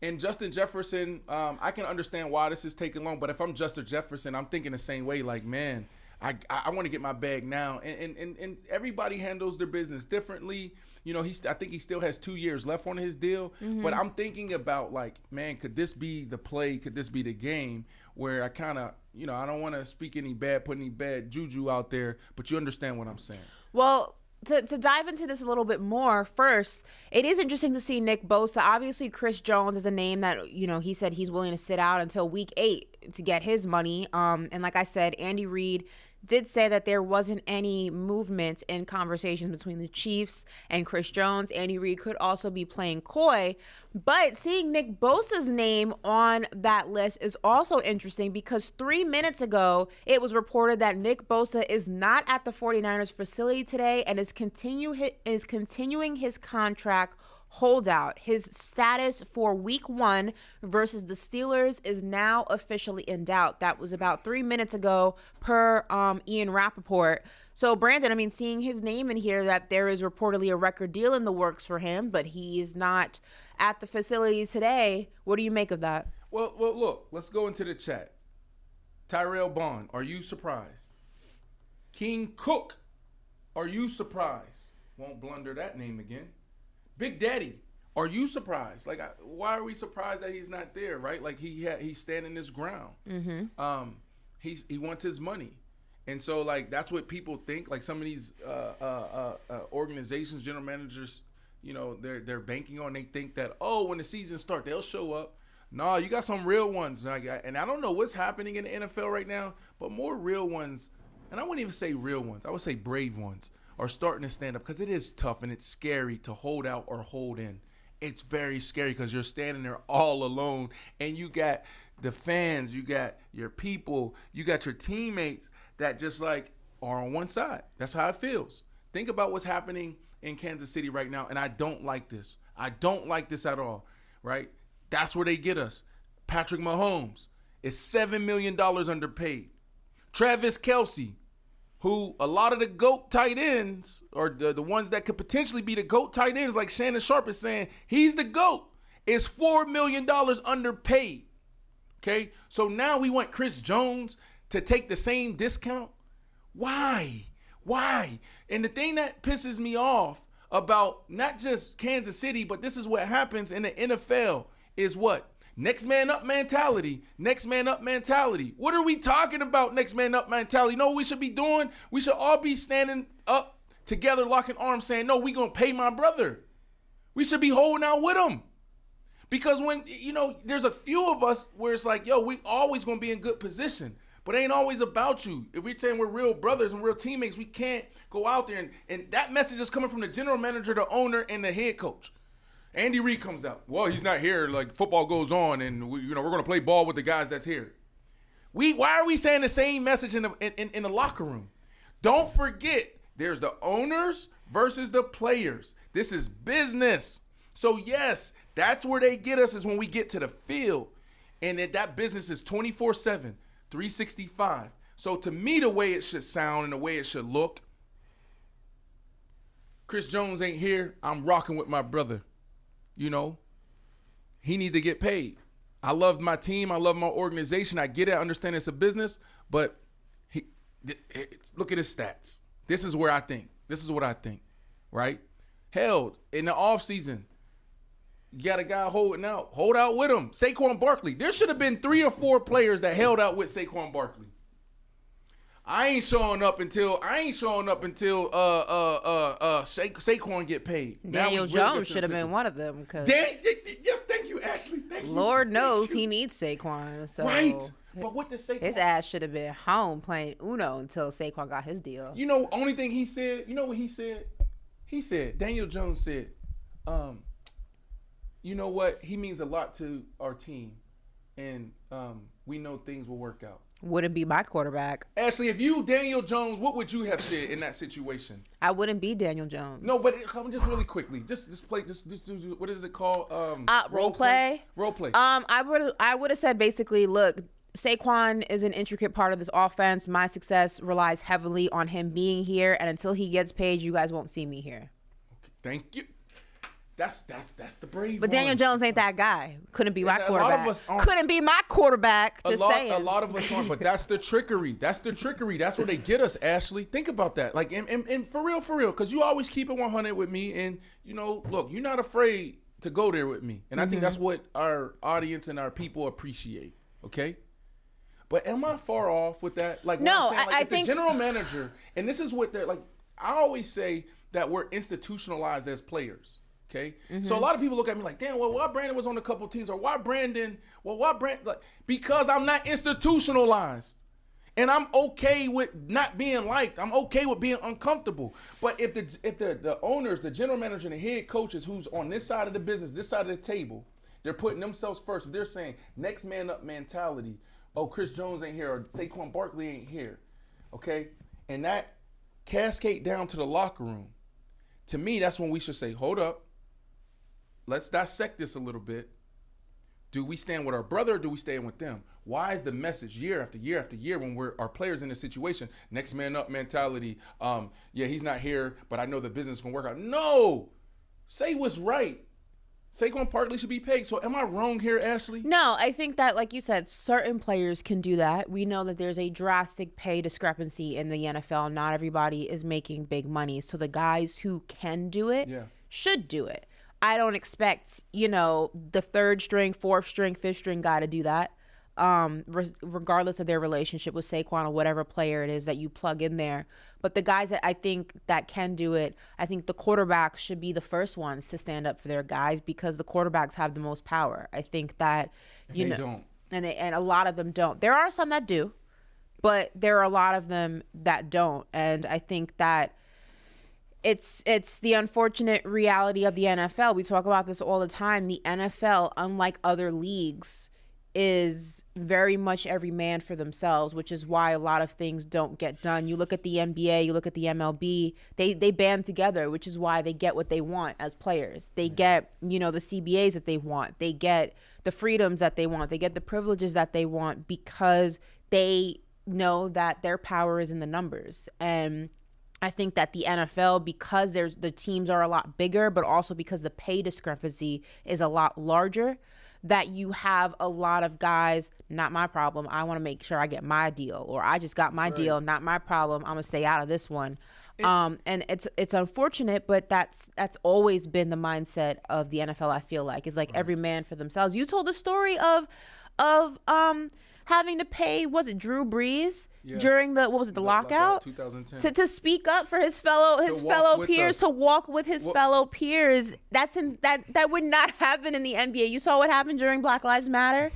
And Justin Jefferson, I can understand why this is taking long, but if I'm Justin Jefferson, I'm thinking the same way. Like, man, I want to get my bag now. And everybody handles their business differently. I think he still has 2 years left on his deal. Mm-hmm. But I'm thinking about, like, man, could this be the play? Could this be the game where I kind of, I don't want to put any bad juju out there, but you understand what I'm saying. Well, to dive into this a little bit more, first, it is interesting to see Nick Bosa. Obviously, Chris Jones is a name that, he said he's willing to sit out until week 8 to get his money. And like I said, Andy Reid did say that there wasn't any movement in conversations between the Chiefs and Chris Jones. Andy Reid could also be playing coy. But seeing Nick Bosa's name on that list is also interesting because 3 minutes ago, it was reported that Nick Bosa is not at the 49ers facility today and is continuing his contract holdout. His status for week 1 versus the Steelers is now officially in doubt. That was about 3 minutes ago per Ian Rappaport. So Brandon, seeing his name in here that there is reportedly a record deal in the works for him, but he is not at the facility today. What do you make of that? Well, look, let's go into the chat. Tyrell Bond, are you surprised? King Cook, are you surprised? Won't blunder that name again. Big Daddy, are you surprised? Like, why are we surprised that he's not there, right? Like, he's standing his ground. Mm-hmm. He wants his money. And so, like, that's what people think. Like, some of these organizations, general managers, they're banking on. They think that, when the season starts, they'll show up. No, you got some real ones. And I don't know what's happening in the NFL right now, but more real ones, and I wouldn't even say real ones. I would say brave ones are starting to stand up because it is tough and it's scary to hold out or hold in. it's very scary because you're standing there all alone, and you got the fans, you got your people, you got your teammates that just like are on one side. That's how it feels. Think about what's happening in Kansas City right now, and I don't like this. I don't like this at all, right? That's where they get us. Patrick Mahomes is $7 million underpaid. Travis Kelce, who a lot of the GOAT tight ends, or the ones that could potentially be the GOAT tight ends, like Shannon Sharp is saying, he's the GOAT, is $4 million underpaid. Okay? So now we want Chris Jones to take the same discount? Why? Why? And the thing that pisses me off about not just Kansas City, but this is what happens in the NFL is what? Next man up mentality. Next man up mentality. What are we talking about, next man up mentality? You know what we should be doing? We should all be standing up together, locking arms, saying, no, we going to pay my brother. We should be holding out with him. Because when, there's a few of us where it's like, yo, we always going to be in good position. But it ain't always about you. If we're saying we're real brothers and real teammates, we can't go out there. And that message is coming from the general manager, the owner, and the head coach. Andy Reid comes out. Well, he's not here. Like, football goes on, and we're going to play ball with the guys that's here. Why are we saying the same message in the locker room? Don't forget, there's the owners versus the players. This is business. So, yes, that's where they get us, is when we get to the field. And that business is 24/7. 365. So to me, the way it should sound and the way it should look, Chris Jones ain't here. I'm rocking with my brother. He need to get paid. I love my team. I love my organization. I get it. I understand it's a business, but look at his stats. This is where I think. This is what I think, right? Held in the offseason. You got a guy holding out. Hold out with him. Saquon Barkley. There should have been 3 or 4 players that held out with Saquon Barkley. I ain't showing up until Saquon get paid. Daniel Jones should have been one of them. Yes, thank you, Ashley. Thank you. Lord knows he needs Saquon. So right. But what did Saquon? His ass should have been home playing Uno until Saquon got his deal. Only thing he said, you know what he said? He said, Daniel Jones said, you know what? He means a lot to our team, and we know things will work out. Wouldn't be my quarterback. Ashley, if you Daniel Jones, what would you have said in that situation? I wouldn't be Daniel Jones. No, but just really quickly, just play. Just what is it called? Role play. Role play. I would have said basically, look, Saquon is an intricate part of this offense. My success relies heavily on him being here, and until he gets paid, you guys won't see me here. Okay, thank you. That's the brave. But Daniel Jones ain't that guy. Couldn't be my quarterback. A lot of us aren't. Couldn't be my quarterback. Just saying. A lot of us aren't. But that's the trickery. That's where they get us, Ashley. Think about that. Like, and for real, because you always keep it 100 with me. And look, you're not afraid to go there with me. And I think that's what our audience and our people appreciate. Okay. But am I far off with that? Like, no, I think the general manager, and this is what they're like. I always say that we're institutionalized as players. Okay, so a lot of people look at me like, damn, well, why Brandon was on a couple teams, or why Brandon? Like, because I'm not institutionalized, and I'm okay with not being liked. I'm okay with being uncomfortable. But if the owners, the general manager, and the head coaches, who's on this side of the business, this side of the table, they're putting themselves first. If they're saying next man up mentality, oh, Chris Jones ain't here, or Saquon Barkley ain't here, okay, and that cascade down to the locker room. To me, that's when we should say, hold up. Let's dissect this a little bit. Do we stand with our brother, or do we stand with them? Why is the message year after year after year when our players in this situation, next man up mentality, yeah, he's not here, but I know the business can work out. No! Say what's right. Saquon Barkley should be paid. So am I wrong here, Ashley? No, I think that, like you said, certain players can do that. We know that there's a drastic pay discrepancy in the NFL. Not everybody is making big money. So the guys who can do it should do it. I don't expect, the third string, fourth string, fifth string guy to do that, regardless of their relationship with Saquon or whatever player it is that you plug in there. But the guys that I think that can do it, I think the quarterbacks should be the first ones to stand up for their guys, because the quarterbacks have the most power. I think that, they don't. And a lot of them don't. There are some that do, but there are a lot of them that don't. And I think that it's the unfortunate reality of the NFL. We talk about this all the time. The NFL, unlike other leagues, is very much every man for themselves, which is why a lot of things don't get done. You look at the NBA, you look at the MLB, they band together, which is why they get what they want as players. They get, the CBAs that they want. They get the freedoms that they want. They get the privileges that they want because they know that their power is in the numbers. And I think that the NFL, because the teams are a lot bigger, but also because the pay discrepancy is a lot larger, that you have a lot of guys, not my problem, I want to make sure I get my deal, or I just got my deal, not my problem, I'm gonna stay out of this one. And it's unfortunate, but that's always been the mindset of the NFL. I feel like it's like every man for themselves. You told the story of having to pay, was it Drew Brees during the lockout 2010 to speak up for his fellow peers, to walk with his fellow peers. That would not happen in the NBA. You saw what happened during Black Lives Matter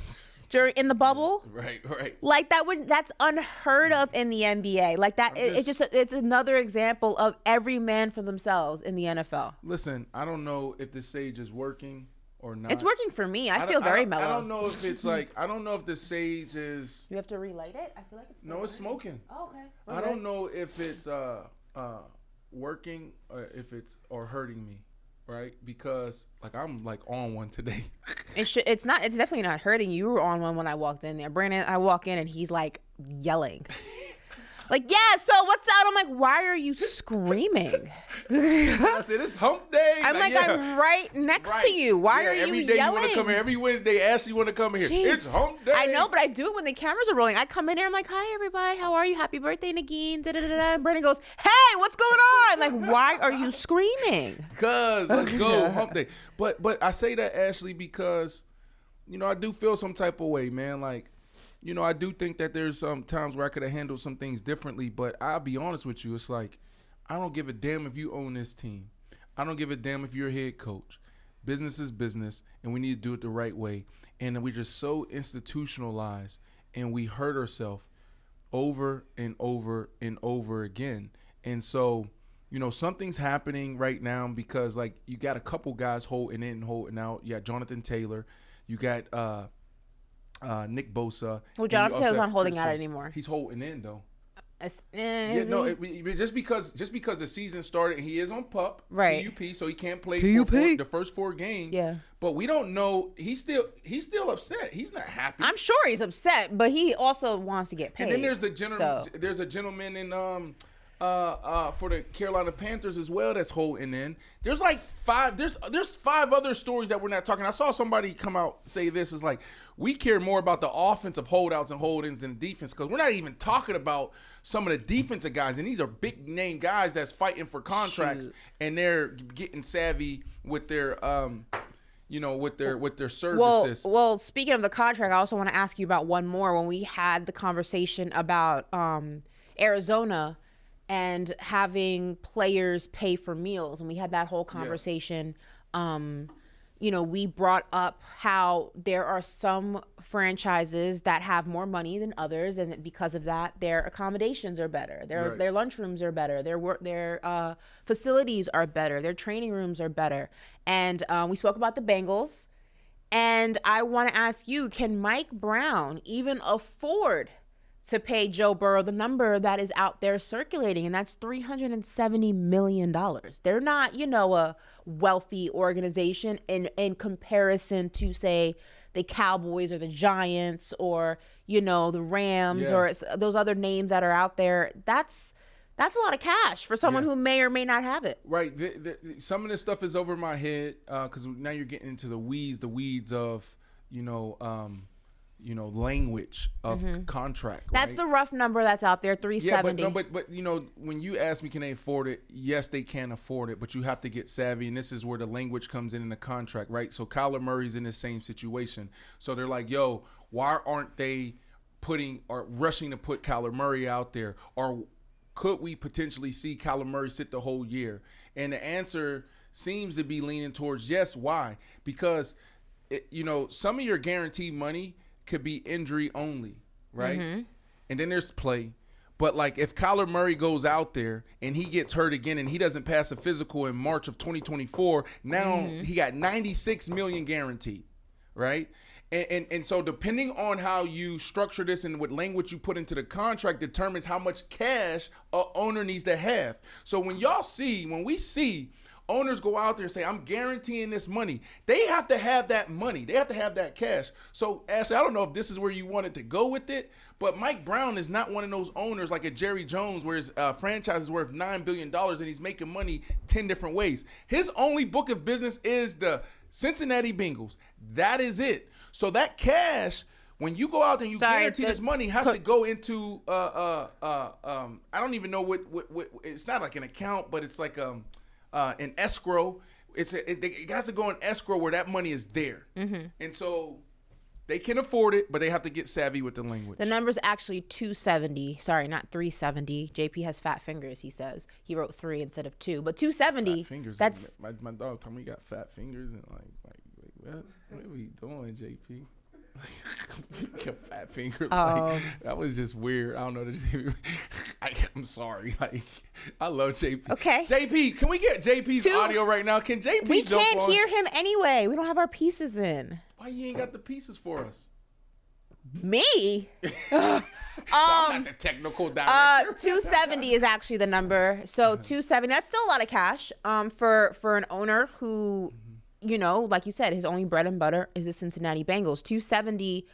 in the bubble. Right. Like that's unheard of in the NBA. Like that, it's another example of every man for themselves in the NFL. Listen, I don't know if this sage is working or not. It's working for me. I feel very mellow. I don't know if it's like, I don't know if the sage is. You have to relight it? I feel like it's. No, it's smoking. Oh, okay. I don't know if it's working or hurting me, right? Because like I'm like on one today. It's definitely not hurting you. You were on one when I walked in there. Brandon, I walk in and he's like yelling. Like, yeah, so what's out? I'm like, why are you screaming? I said, it's hump day. I'm I'm right next to you. Why are you every day yelling? You want to come here. Every Wednesday, Ashley want to come here. Jeez. It's hump day. I know, but I do it when the cameras are rolling. I come in there, I'm like, hi, everybody. How are you? Happy birthday, Nagin. Da-da-da-da. And Brandon goes, hey, what's going on? Like, why are you screaming? Because let's go, hump day. But I say that, Ashley, because, I do feel some type of way, man. Like, I do think that there's some times where I could have handled some things differently, but I'll be honest with you. It's like, I don't give a damn if you own this team. I don't give a damn if you're a head coach. Business is business, and we need to do it the right way. And we're just so institutionalized, and we hurt ourselves over and over and over again. And so, something's happening right now because, like, you got a couple guys holding in and holding out. You got Jonathan Taylor. You got Nick Bosa. Well, Jonathan Taylor's not holding out anymore. He's holding in though. Just because the season started, and he is on PUP, right? PUP, so he can't play the first 4 games. Yeah, but we don't know. He's still upset. He's not happy. I'm sure he's upset, but he also wants to get paid. And then there's there's a gentleman in for the Carolina Panthers as well that's holding in. There's like 5. There's 5 other stories that we're not talking. I saw somebody come out say this is like, we care more about the offensive holdouts and hold-ins than the defense, because we're not even talking about some of the defensive guys, and these are big name guys that's fighting for contracts. Shoot. And they're getting savvy with their with their services. Well, speaking of the contract, I also want to ask you about one more. When we had the conversation about Arizona and having players pay for meals, and we had that whole conversation. We brought up how there are some franchises that have more money than others, and because of that, their accommodations are better. Their lunchrooms are better. Their facilities are better. Their training rooms are better. And we spoke about the Bengals, and I want to ask you: can Mike Brown even afford to pay Joe Burrow the number that is out there circulating, and that's $370 million. They're not, a wealthy organization in comparison to, say, the Cowboys or the Giants or, the Rams or those other names that are out there. That's a lot of cash for someone who may or may not have it. Right. Some of this stuff is over my head because now you're getting into the weeds of, language of contract. That's right? the rough number that's out there, 370. Yeah, but when you ask me, can they afford it? Yes, they can afford it, but you have to get savvy, and this is where the language comes in the contract, right? So Kyler Murray's in the same situation. So they're like, yo, why aren't they rushing to put Kyler Murray out there? Or could we potentially see Kyler Murray sit the whole year? And the answer seems to be leaning towards yes. Why? Because some of your guaranteed money could be injury only, right? And then there's play. But like if Kyler Murray goes out there and he gets hurt again and he doesn't pass a physical in March of 2024, now he got $96 million guaranteed, right? And so depending on how you structure this and what language you put into the contract determines how much cash a owner needs to have. So when we see owners go out there and say, I'm guaranteeing this money, they have to have that money. They have to have that cash. So Ashley, I don't know if this is where you wanted to go with it, but Mike Brown is not one of those owners like a Jerry Jones where his franchise is worth $9 billion and he's making money 10 different ways. His only book of business is the Cincinnati Bengals. That is it. So that cash, when you go out there and you guarantee this money, has to go into I don't even know what it's not like an account, but it's like an escrow. It has to go in escrow where that money is there, and so they can afford it, but they have to get savvy with the language. The number's actually 270. Sorry, not 370. JP has fat fingers. He says he wrote 3 instead of 2, but 270. Fat fingers. That's my dog told me he got fat fingers and like what are we doing, JP? Like fat finger. Like, that was just weird. I don't know. I'm sorry. Like I love JP. Okay. JP, can we get JP's audio right now? Can JP? We can't hear him anyway. We don't have our pieces in. Why you ain't got the pieces for us? Me? I'm not the technical director. 270 is actually the number. So 270. That's still a lot of cash. For an owner who. You know, like you said, his only bread and butter is the Cincinnati Bengals. 270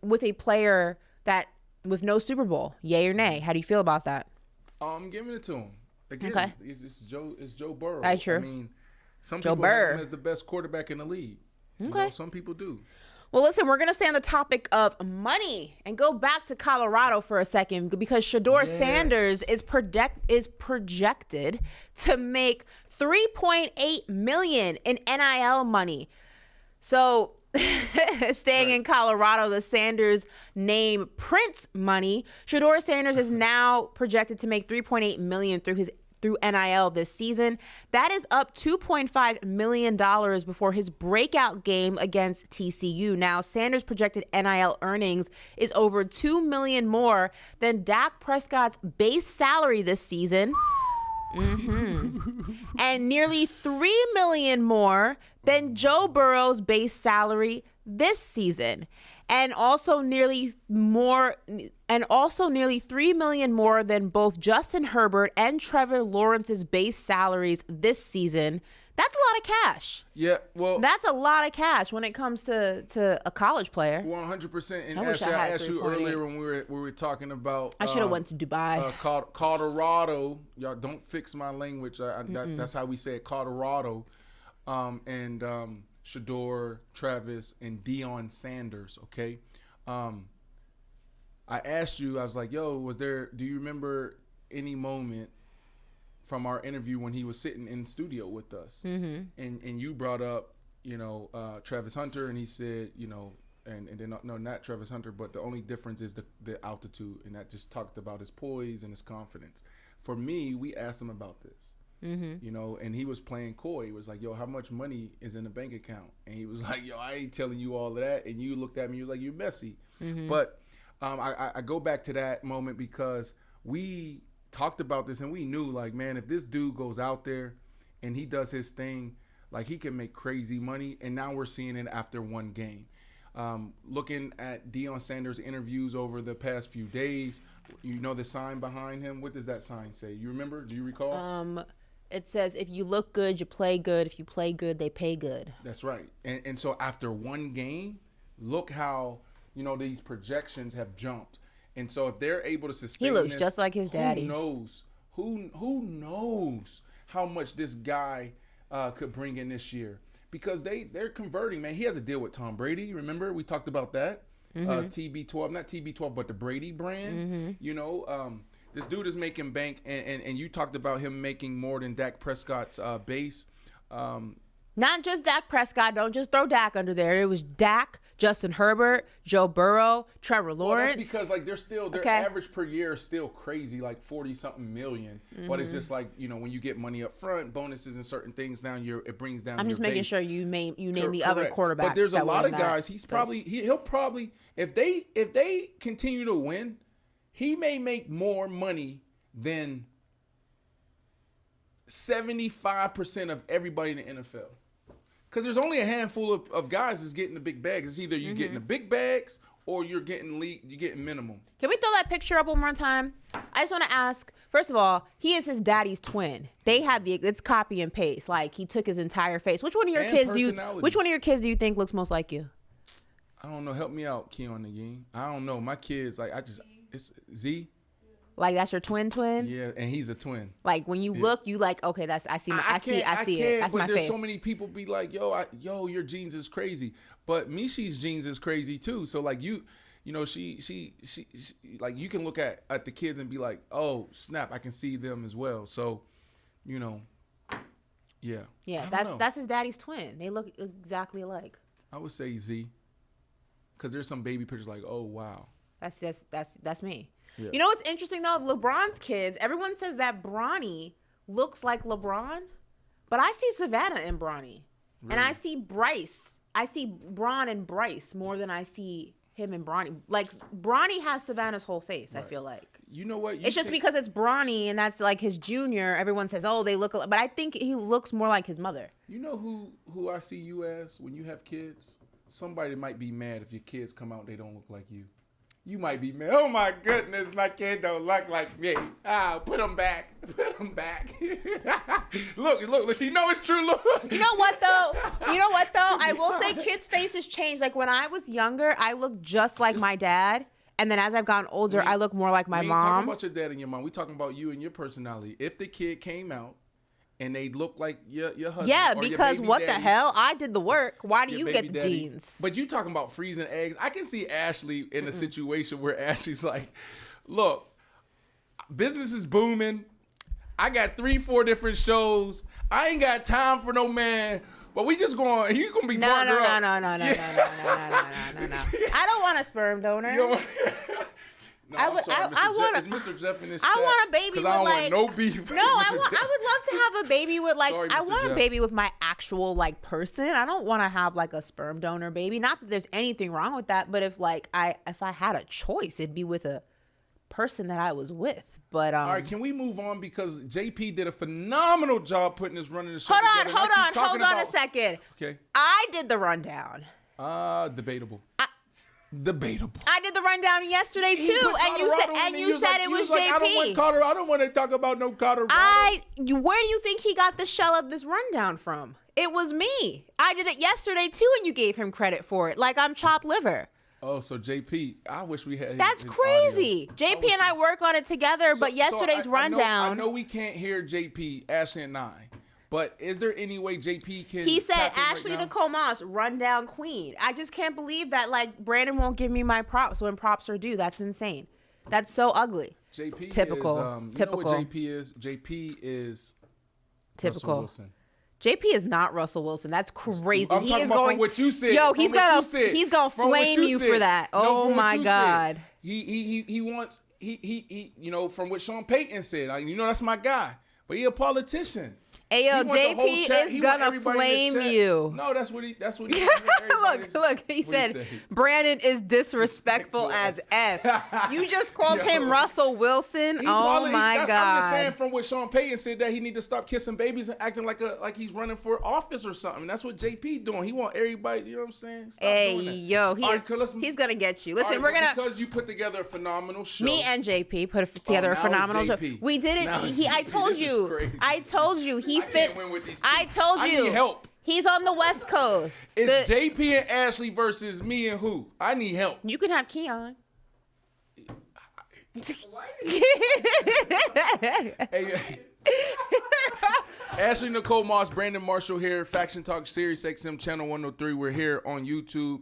with a player that with no Super Bowl. Yay or nay? How do you feel about that? I'm giving it to him. Again, okay. It's Joe Burrow. That's true. I mean, some people have him as the best quarterback in the league. Okay. You know, some people do. Well, listen, we're going to stay on the topic of money and go back to Colorado for a second because Shedeur Sanders is projected to make $3.8 million in NIL money. So staying in Colorado, the Sanders name prints money. Shedeur Sanders is now projected to make $3.8 million through NIL this season. That is up $2.5 million before his breakout game against TCU. Now, Sanders' projected NIL earnings is over $2 million more than Dak Prescott's base salary this season. And nearly $3 million more than Joe Burrow's base salary this season. And also nearly $3 million more than both Justin Herbert and Trevor Lawrence's base salaries this season. That's a lot of cash. Yeah, well, that's a lot of cash when it comes to a college player. 100%. And Ashley, I asked you earlier when we were talking about. I should have went to Dubai. Colorado. Y'all don't fix my language. That's how we say it. Colorado, and Shedeur, Travis, and Deion Sanders. Okay. I asked you. I was like, "Yo, do you remember any moment from our interview when he was sitting in the studio with us, and you brought up, Travis Hunter, and he said, and then no, not Travis Hunter, but the only difference is the altitude, and that just talked about his poise and his confidence. For me, we asked him about this, and he was playing coy. He was like, "Yo, how much money is in the bank account?" And he was like, "Yo, I ain't telling you all of that." And you looked at me, you was like, "You're messy." But I go back to that moment because we talked about this and we knew, like, man, if this dude goes out there and he does his thing, like, he can make crazy money. And now we're seeing it after one game. Looking at Deion Sanders' interviews over the past few days, the sign behind him. What does that sign say? You remember? Do you recall? It says, if you look good, you play good. If you play good, they pay good. That's right. And so after one game, look how, these projections have jumped. And so if they're able to sustain he looks this, just like his daddy. Who knows how much this guy could bring in this year? Because they're converting, man. He has a deal with Tom Brady. Remember, we talked about that. TB12, not TB12, but the Brady brand. This dude is making bank, and you talked about him making more than Dak Prescott's base. Not just Dak Prescott. Don't just throw Dak under there. It was Dak, Justin Herbert, Joe Burrow, Trevor Lawrence. Well, that's because their average per year is still crazy, like 40-something million. But it's just like, when you get money up front, bonesses and certain things down, it brings down. I'm just making sure you name the other quarterbacks. But there's a lot of guys. He'll probably if they continue to win, he may make more money than 75% of everybody in the NFL. Because there's only a handful of guys that's getting the big bags. It's either you getting the big bags or you're getting minimum. Can we throw that picture up one more time? I just want to ask, first of all, he is his daddy's twin. They had it's copy and paste. Like, he took his entire face. Which one of your kids do you think looks most like you? I don't know. Help me out, Keon again. I don't know. My kids, like, it's Z. Like, that's your twin? Yeah, and he's a twin. Like, when you look, you like, okay, I see it. That's my face. There's so many people be like, yo, your genes is crazy. But Mishi's genes is crazy too. So like she like, you can look at the kids and be like, oh snap, I can see them as well. So, yeah. Yeah, that's his daddy's twin. They look exactly alike. I would say Z, because there's some baby pictures like, oh wow. That's me. Yeah. You know what's interesting though? LeBron's kids, everyone says that Bronny looks like LeBron, but I see Savannah in Bronny. Really? And I see Bryce. I see Bron and Bryce more than I see him and Bronny. Like, Bronny has Savannah's whole face, right. I feel like. You know what? It's just because it's Bronny and that's like his junior. Everyone says, oh, they look alike. But I think he looks more like his mother. You know who I see you as when you have kids? Somebody might be mad if your kids come out and they don't look like you. You might be mad. Oh my goodness, my kid don't look like me. Put him back. Put him back. look. She know it's true. Look. You know what though? I will say kids' faces change. Like, when I was younger, I looked just like my dad. And then as I've gotten older, I look more like my mom. We ain't talking about your dad and your mom. We talking about you and your personality. If the kid came out and they look like your husband. Yeah, or because your what daddy, the hell? I did the work. Why do you get the daddy. genes? But you talking about freezing eggs. I can see Ashley in a situation where Ashley's like, look, business is booming. I got 3-4 different shows. I ain't got time for no man. But we just going, you going to be partner up. No. I don't want a sperm donor. No, it's Mr. Jeff in this chat. I want a baby with, I don't like, want no beef. No, I would love to have a baby with, like, Sorry, I Mr. want Jeff. a baby with my actual, like, person. I don't want to have, like, a sperm donor baby. Not that there's anything wrong with that, but if I had a choice, it'd be with a person that I was with. But all right, can we move on, because JP did a phenomenal job putting this running the show together. Hold on a second. Okay. I did the rundown. Debatable. Debatable. I did the rundown yesterday too, and you said it was JP. I don't want Colorado. I don't want to talk about no Colorado. Where do you think he got the shell of this rundown from? It was me. I did it yesterday too, and you gave him credit for it. Like, I'm chopped liver. Oh, so JP, I wish we had. That's his crazy. audio. JP and I work on it together, but yesterday's rundown. I know we can't hear JP, Ashley, and I. But is there any way JP can? He said tap in Ashley right now? Nicole Moss, rundown queen. I just can't believe that, like, Brandon won't give me my props when props are due. That's insane. That's so ugly. JP typical. Is, typical. You know what JP is? JP is typical. Russell Wilson. JP is not Russell Wilson. That's crazy. I'm talking about from what you said. Yo, he's gonna flame you for that. Oh my God. He wants you know, from what Sean Payton said. You know, that's my guy. But he a politician. Hey, yo, JP is gonna flame you. No, that's what he Look, he said Brandon is disrespectful as F. You just called him Russell Wilson. Oh my God. I'm just saying, from what Sean Payton said, that he need to stop kissing babies and acting like he's running for office or something. That's what JP doing. He want everybody, you know what I'm saying? Stop doing that. Yo, he's gonna get you. Listen, we're gonna, because you put together a phenomenal show. Me and JP put together a phenomenal show. We did it. I told you. He fit. I told you. I need help. He's on the West Coast. It's JP and Ashley versus me and who? I need help. You can have Keon. Hey, Ashley Nicole Moss, Brandon Marshall here. Faction Talk, Sirius XM Channel 103. We're here on YouTube.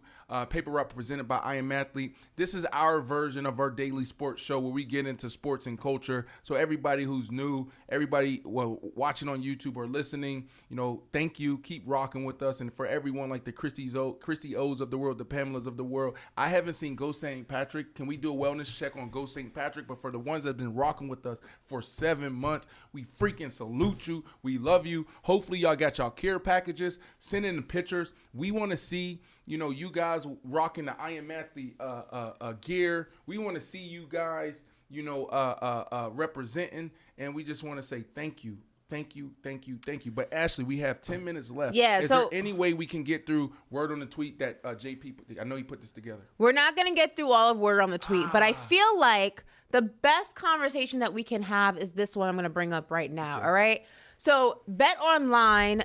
Paper Route presented by I Am Athlete. This is our version of our daily sports show where we get into sports and culture. So everybody who's new, everybody watching on YouTube or listening, you know, thank you. Keep rocking with us. And for everyone like the Christy O's of the world, the Pamelas of the world, I haven't seen Go St. Patrick. Can we do a wellness check on Go St. Patrick? But for the ones that have been rocking with us for 7 months, we freaking salute you. We love you. Hopefully y'all got y'all care packages. Send in the pictures. We want to see, you know, you guys rocking the I Am Athlete gear. We want to see you guys, representing, and we just want to say thank you. Thank you. But Ashley, we have 10 minutes left. Yeah. Is there any way we can get through word on the tweet that JP? I know he put this together. We're not going to get through all of word on the tweet, but I feel like the best conversation that we can have is this one I'm going to bring up right now. Okay. All right. So BetOnline.ag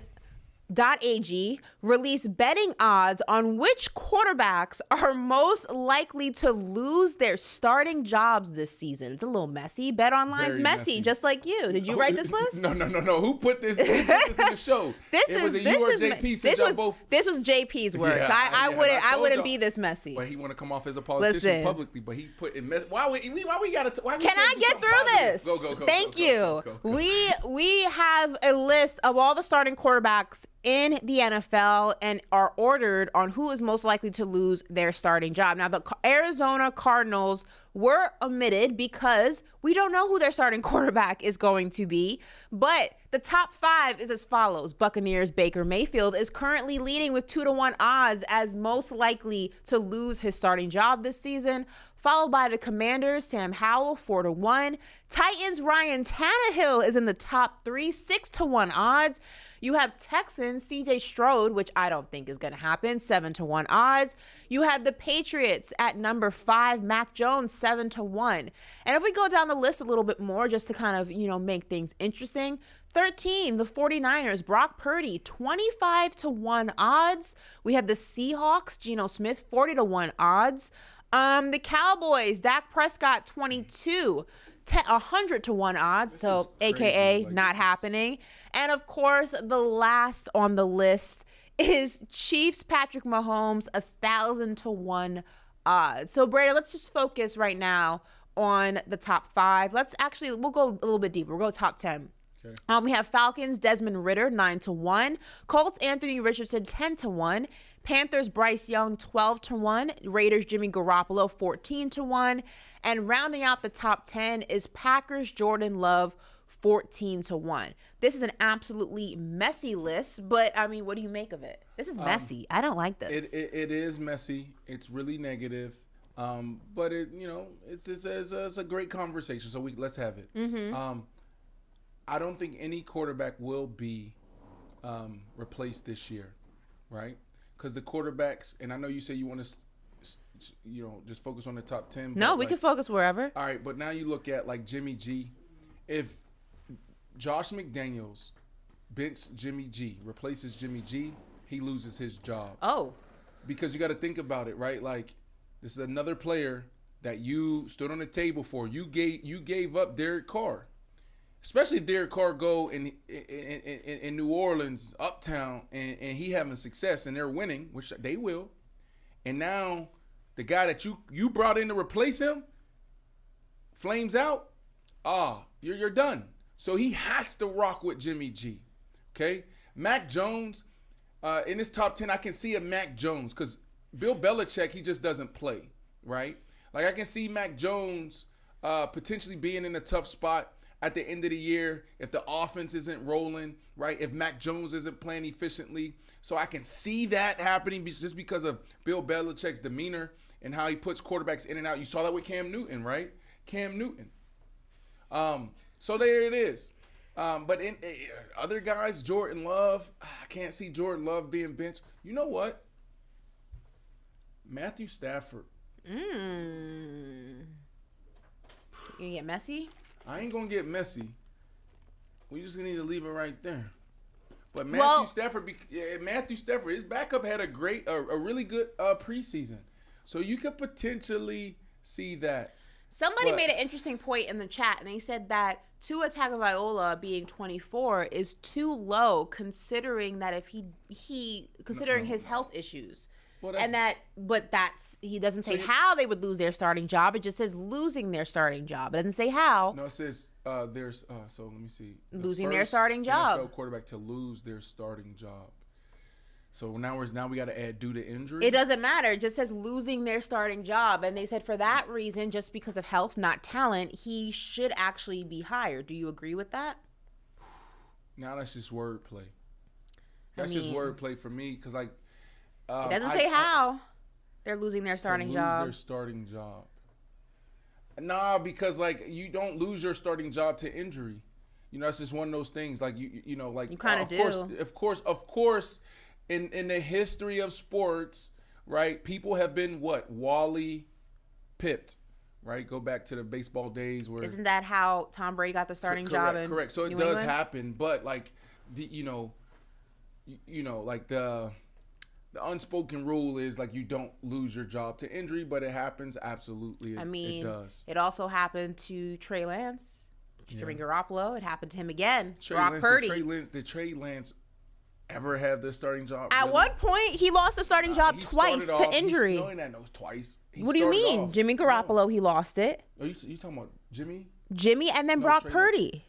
released betting odds on which quarterbacks are most likely to lose their starting jobs this season. It's a little messy. BetOnline's messy, just like you. Did you write this list? No. Who put this in the show? This was JP's work. Yeah, I wouldn't be this messy. But he want to come off as a politician publicly, but he put in mess. Why we gotta? Can I get through this? Go. Thank you. We have a list of all the starting quarterbacks in the NFL and are ordered on who is most likely to lose their starting job. Now, the Arizona Cardinals were omitted because we don't know who their starting quarterback is going to be. But the top 5 is as follows. Buccaneers' Baker Mayfield is currently leading with 2-1 odds as most likely to lose his starting job this season, followed by the Commanders' Sam Howell, 4-1. Titans' Ryan Tannehill is in the top 3, 6-1 odds. You have Texans' CJ Stroud, which I don't think is going to happen, 7-1 odds. You have the Patriots at number 5, Mac Jones, 7-1. And if we go down the list a little bit more, just to kind of, make things interesting, 13, the 49ers, Brock Purdy, 25-1 odds. We have the Seahawks, Geno Smith, 40-1 odds. The Cowboys, Dak Prescott, 100-1 odds, so AKA not happening. And of course, the last on the list is Chiefs Patrick Mahomes, 1,000-1 odds. So Brady, let's just focus right now on the top 5. We'll go a little bit deeper. We'll go top 10. Okay. We have Falcons Desmond Ridder, 9-1. Colts Anthony Richardson, 10-1. Panthers Bryce Young, 12-1. Raiders Jimmy Garoppolo, 14-1. And rounding out the top 10 is Packers Jordan Love, 14-1. This is an absolutely messy list, but I mean, what do you make of it? This is messy. I don't like this. It is messy. It's really negative. But it's a great conversation. So let's have it. Mm-hmm. I don't think any quarterback will be replaced this year, right? Because the quarterbacks, and I know you say you want to, just focus on the top 10. No, we can focus wherever. All right, but now you look at like Jimmy G. If Josh McDaniels bench Jimmy G, replaces Jimmy G, he loses his job. Oh. Because you got to think about it, right? Like, this is another player that you stood on the table for. You gave up Derek Carr. Especially if Derek Carr go in New Orleans, uptown, and he having success and they're winning, which they will. And now the guy that you brought in to replace him flames out. You're done. So he has to rock with Jimmy G. Okay? Mac Jones, in his top 10, I can see a Mac Jones because Bill Belichick, he just doesn't play, right? Like I can see Mac Jones potentially being in a tough spot at the end of the year if the offense isn't rolling, right? If Mac Jones isn't playing efficiently. So I can see that happening just because of Bill Belichick's demeanor and how he puts quarterbacks in and out. You saw that with Cam Newton, right? Cam Newton. So there it is. But in other guys, Jordan Love, I can't see Jordan Love being benched. You know what? Matthew Stafford. You gonna get messy? I ain't gonna get messy. We just need to leave it right there. But Matthew Stafford, his backup had a really good preseason. So you could potentially see that. Somebody made an interesting point in the chat, and they said that Tua Tagovailoa being 24 is too low, considering that if his health issues. Well, he doesn't say how they would lose their starting job. It just says losing their starting job. It doesn't say how. No, it says there's. So let me see. Losing their starting job. NFL quarterback to lose their starting job. So now we got to add due to injury. It doesn't matter. It just says losing their starting job, and they said for that reason, just because of health, not talent, he should actually be hired. Do you agree with that? Now that's just wordplay. That's just wordplay for me because like. It doesn't say how they're losing their starting job. Their starting job. Nah, because like you don't lose your starting job to injury. You know, that's just one of those things. Like you know, like You kinda do. Of course, in the history of sports, right? People have been Wally pipped, right? Go back to the baseball days where Isn't that how Tom Brady got the starting job in correct. So it New does England? happen, but like like the unspoken rule is like you don't lose your job to injury, but it happens absolutely. It does. It also happened to Trey Lance, Jimmy Yeah. Garoppolo. It happened to him again. Brock Lance, Purdy. Did Trey Lance ever have the starting job? At really? one point, he lost the starting job He twice started to off- injury. No, not twice. He What do you started mean? off- Jimmy Garoppolo, he lost it. No. Are you talking about Jimmy? Jimmy and then No, Brock Trey Purdy.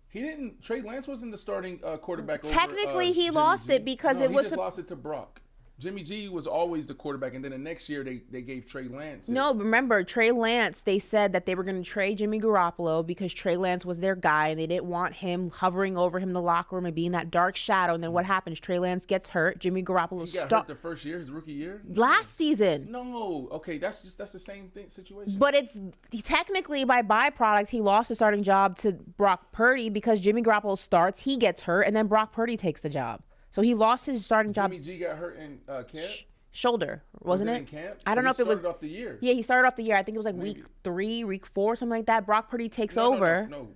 He didn't. Trey Lance wasn't the starting quarterback. Technically, over, he Jimmy lost G. it because No, it he was just lost it to Brock. Jimmy G was always the quarterback, and then the next year they gave Trey Lance. No, remember Trey Lance, they said that they were going to trade Jimmy Garoppolo because Trey Lance was their guy and they didn't want him hovering over him in the locker room and being that dark shadow. And then what happens? Trey Lance gets hurt. Jimmy Garoppolo He got hurt the first year, his rookie year. last season. No, okay, that's the same thing situation. But it's technically by byproduct, he lost the starting job to Brock Purdy because Jimmy Garoppolo starts, he gets hurt, and then Brock Purdy takes the job. So he lost his starting job. Jimmy G got hurt in camp. Shoulder, wasn't Was it? in camp? I don't know if it was. Started off the year. Yeah, he started off the year. I think it was like Maybe. week 3, week 4, something like that. Brock Purdy takes No, over. No,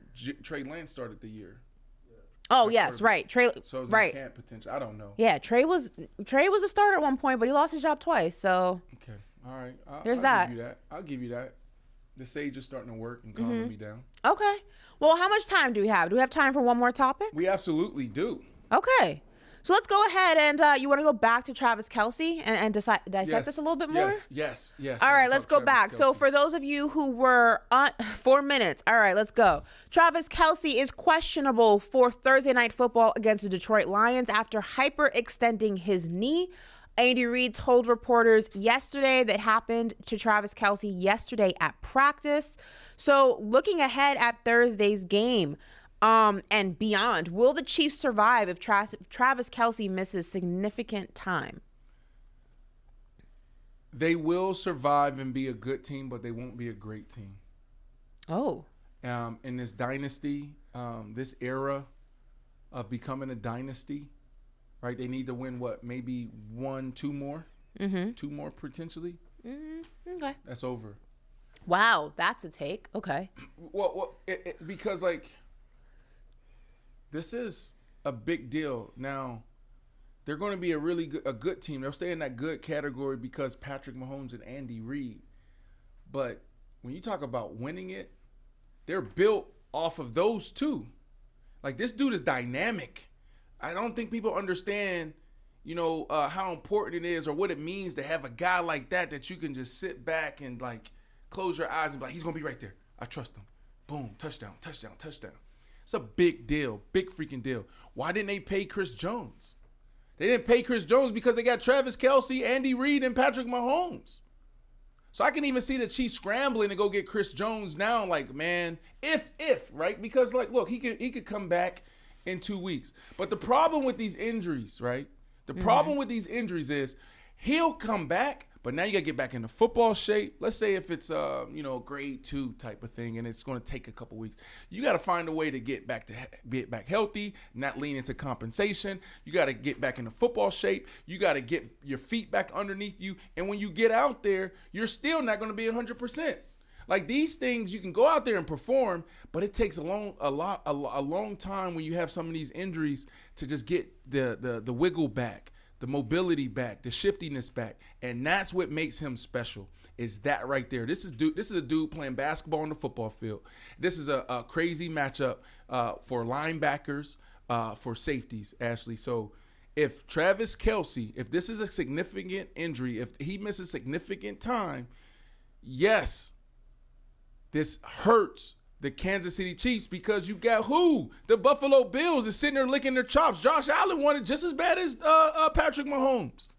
Trey Lance started the year. Oh yes, right. Trey, So it was right. in camp potential. I don't know. Yeah, Trey was a starter at one point, but he lost his job twice. So Okay, all right. There's I'll that. Give you that. I'll give you that. The sage is starting to work and calming me down. okay. Well, how much time do we have? Do we have time for one more topic? We absolutely do. Okay. So let's go ahead and you want to go back to Travis Kelce and dissect this a little bit more? Yes. All right, let's go back. So for those of you who were 4 minutes, all right, let's go. Travis Kelce is questionable for Thursday Night Football against the Detroit Lions after hyperextending his knee. Andy Reid told reporters yesterday that happened to Travis Kelce yesterday at practice. So looking ahead at Thursday's game, and beyond, will the Chiefs survive if Travis Kelce misses significant time? They will survive and be a good team, but they won't be a great team. Oh. In this dynasty, this era of becoming a dynasty, right? They need to win maybe 1, 2 more? Mm-hmm. 2 more potentially? Mm-hmm. Okay. That's over. Wow, that's a take. Okay. Well, because like this is a big deal. Now, they're going to be a good team. They'll stay in that good category because Patrick Mahomes and Andy Reid. But when you talk about winning it, they're built off of those two. Like, this dude is dynamic. I don't think people understand, how important it is or what it means to have a guy like that you can just sit back and, like, close your eyes and be like, he's going to be right there. I trust him. Boom, touchdown, touchdown, touchdown. It's a big deal, big freaking deal. Why didn't they pay Chris Jones? They didn't pay Chris Jones because they got Travis Kelce, Andy Reid, and Patrick Mahomes. So I can even see the Chiefs scrambling to go get Chris Jones now. Like, man, if right? Because like, look, he could come back in 2 weeks. But the problem with these injuries, right? The problem with these injuries is he'll come back. But now you got to get back into football shape. Let's say if it's grade 2 type of thing and it's going to take a couple weeks. You got to find a way to get back healthy, not lean into compensation. You got to get back into football shape. You got to get your feet back underneath you. And when you get out there, you're still not going to be 100%. Like, these things, you can go out there and perform, but it takes a long time when you have some of these injuries to just get the wiggle back, the mobility back, the shiftiness back. And that's what makes him special, is that right there. This is a dude playing basketball on the football field. This is a crazy matchup for linebackers, for safeties, Ashley. So if Travis Kelce, if this is a significant injury, if he misses significant time, yes, this hurts the Kansas City Chiefs because you got who? The Buffalo Bills is sitting there licking their chops. Josh Allen wanted just as bad as Patrick Mahomes.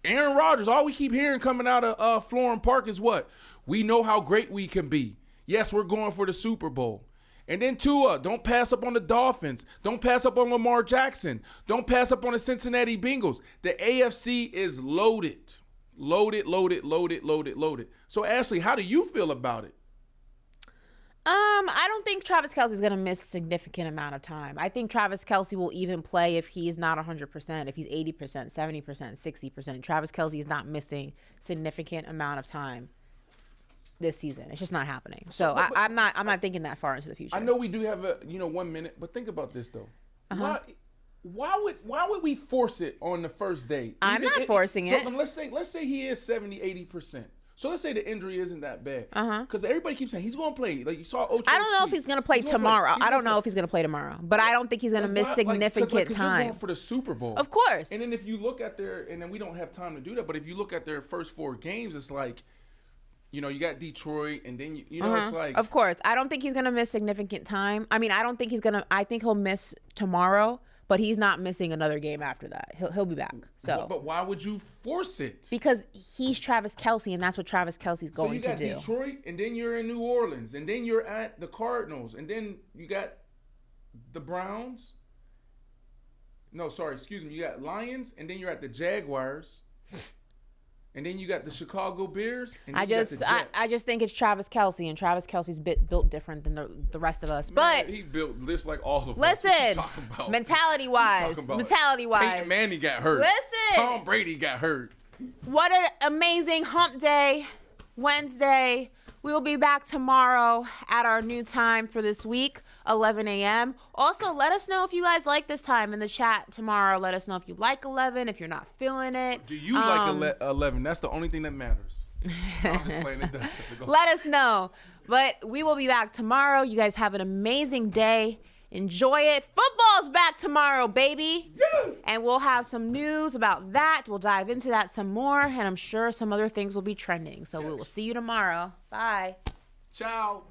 Aaron Rodgers, all we keep hearing coming out of Florham Park is what? We know how great we can be. Yes, we're going for the Super Bowl. And then Tua, don't pass up on the Dolphins. Don't pass up on Lamar Jackson. Don't pass up on the Cincinnati Bengals. The AFC is loaded. Loaded. So, Ashley, how do you feel about it? I don't think Travis Kelce is going to miss a significant amount of time. I think Travis Kelce will even play if he's not 100%, if he's 80%, 70%, 60%. Travis Kelce is not missing significant amount of time this season. It's just not happening. So I'm not thinking that far into the future. I know we do have 1 minute, but think about this though. Why would we force it on the first day? I'm not forcing it. So let's say he is 70-80%. So let's say the injury isn't that bad. Because everybody keeps saying he's going to play. Like you saw Ocho. I don't know if he's going to play tomorrow. I don't know if he's going to play tomorrow. But I don't think he's going to miss significant time. You're going for the Super Bowl. Of course. And then if you look at and then we don't have time to do that, but if you look at their first 4 games, it's like, you got Detroit, and then, it's like. Of course. I don't think he's going to miss significant time. I mean, I don't think he's going to. I think he'll miss tomorrow. But he's not missing another game after that. He'll be back. So, but why would you force it? Because he's Travis Kelce, and that's what Travis Kelce's going to do. So you got Detroit, and then you're in New Orleans, and then you're at the Cardinals, and then you got the Browns. No, sorry, excuse me. You got Lions, and then you're at the Jaguars. And then you got the Chicago Bears. And then I just think it's Travis Kelce, and Travis Kelce's built different than the rest of us. But he built this like all of us. Listen, mentality-wise. Peyton Manning got hurt. Listen, Tom Brady got hurt. What an amazing hump day, Wednesday. We will be back tomorrow at our new time for this week, 11 a.m. Also, let us know if you guys like this time in the chat tomorrow. Let us know if you like 11, if you're not feeling it. Do you like 11? That's the only thing that matters. I'm just playing it. Let us know. But we will be back tomorrow. You guys have an amazing day. Enjoy it. Football's back tomorrow, baby. Yeah. And we'll have some news about that. We'll dive into that some more. And I'm sure some other things will be trending. So we will see you tomorrow. Bye. Ciao.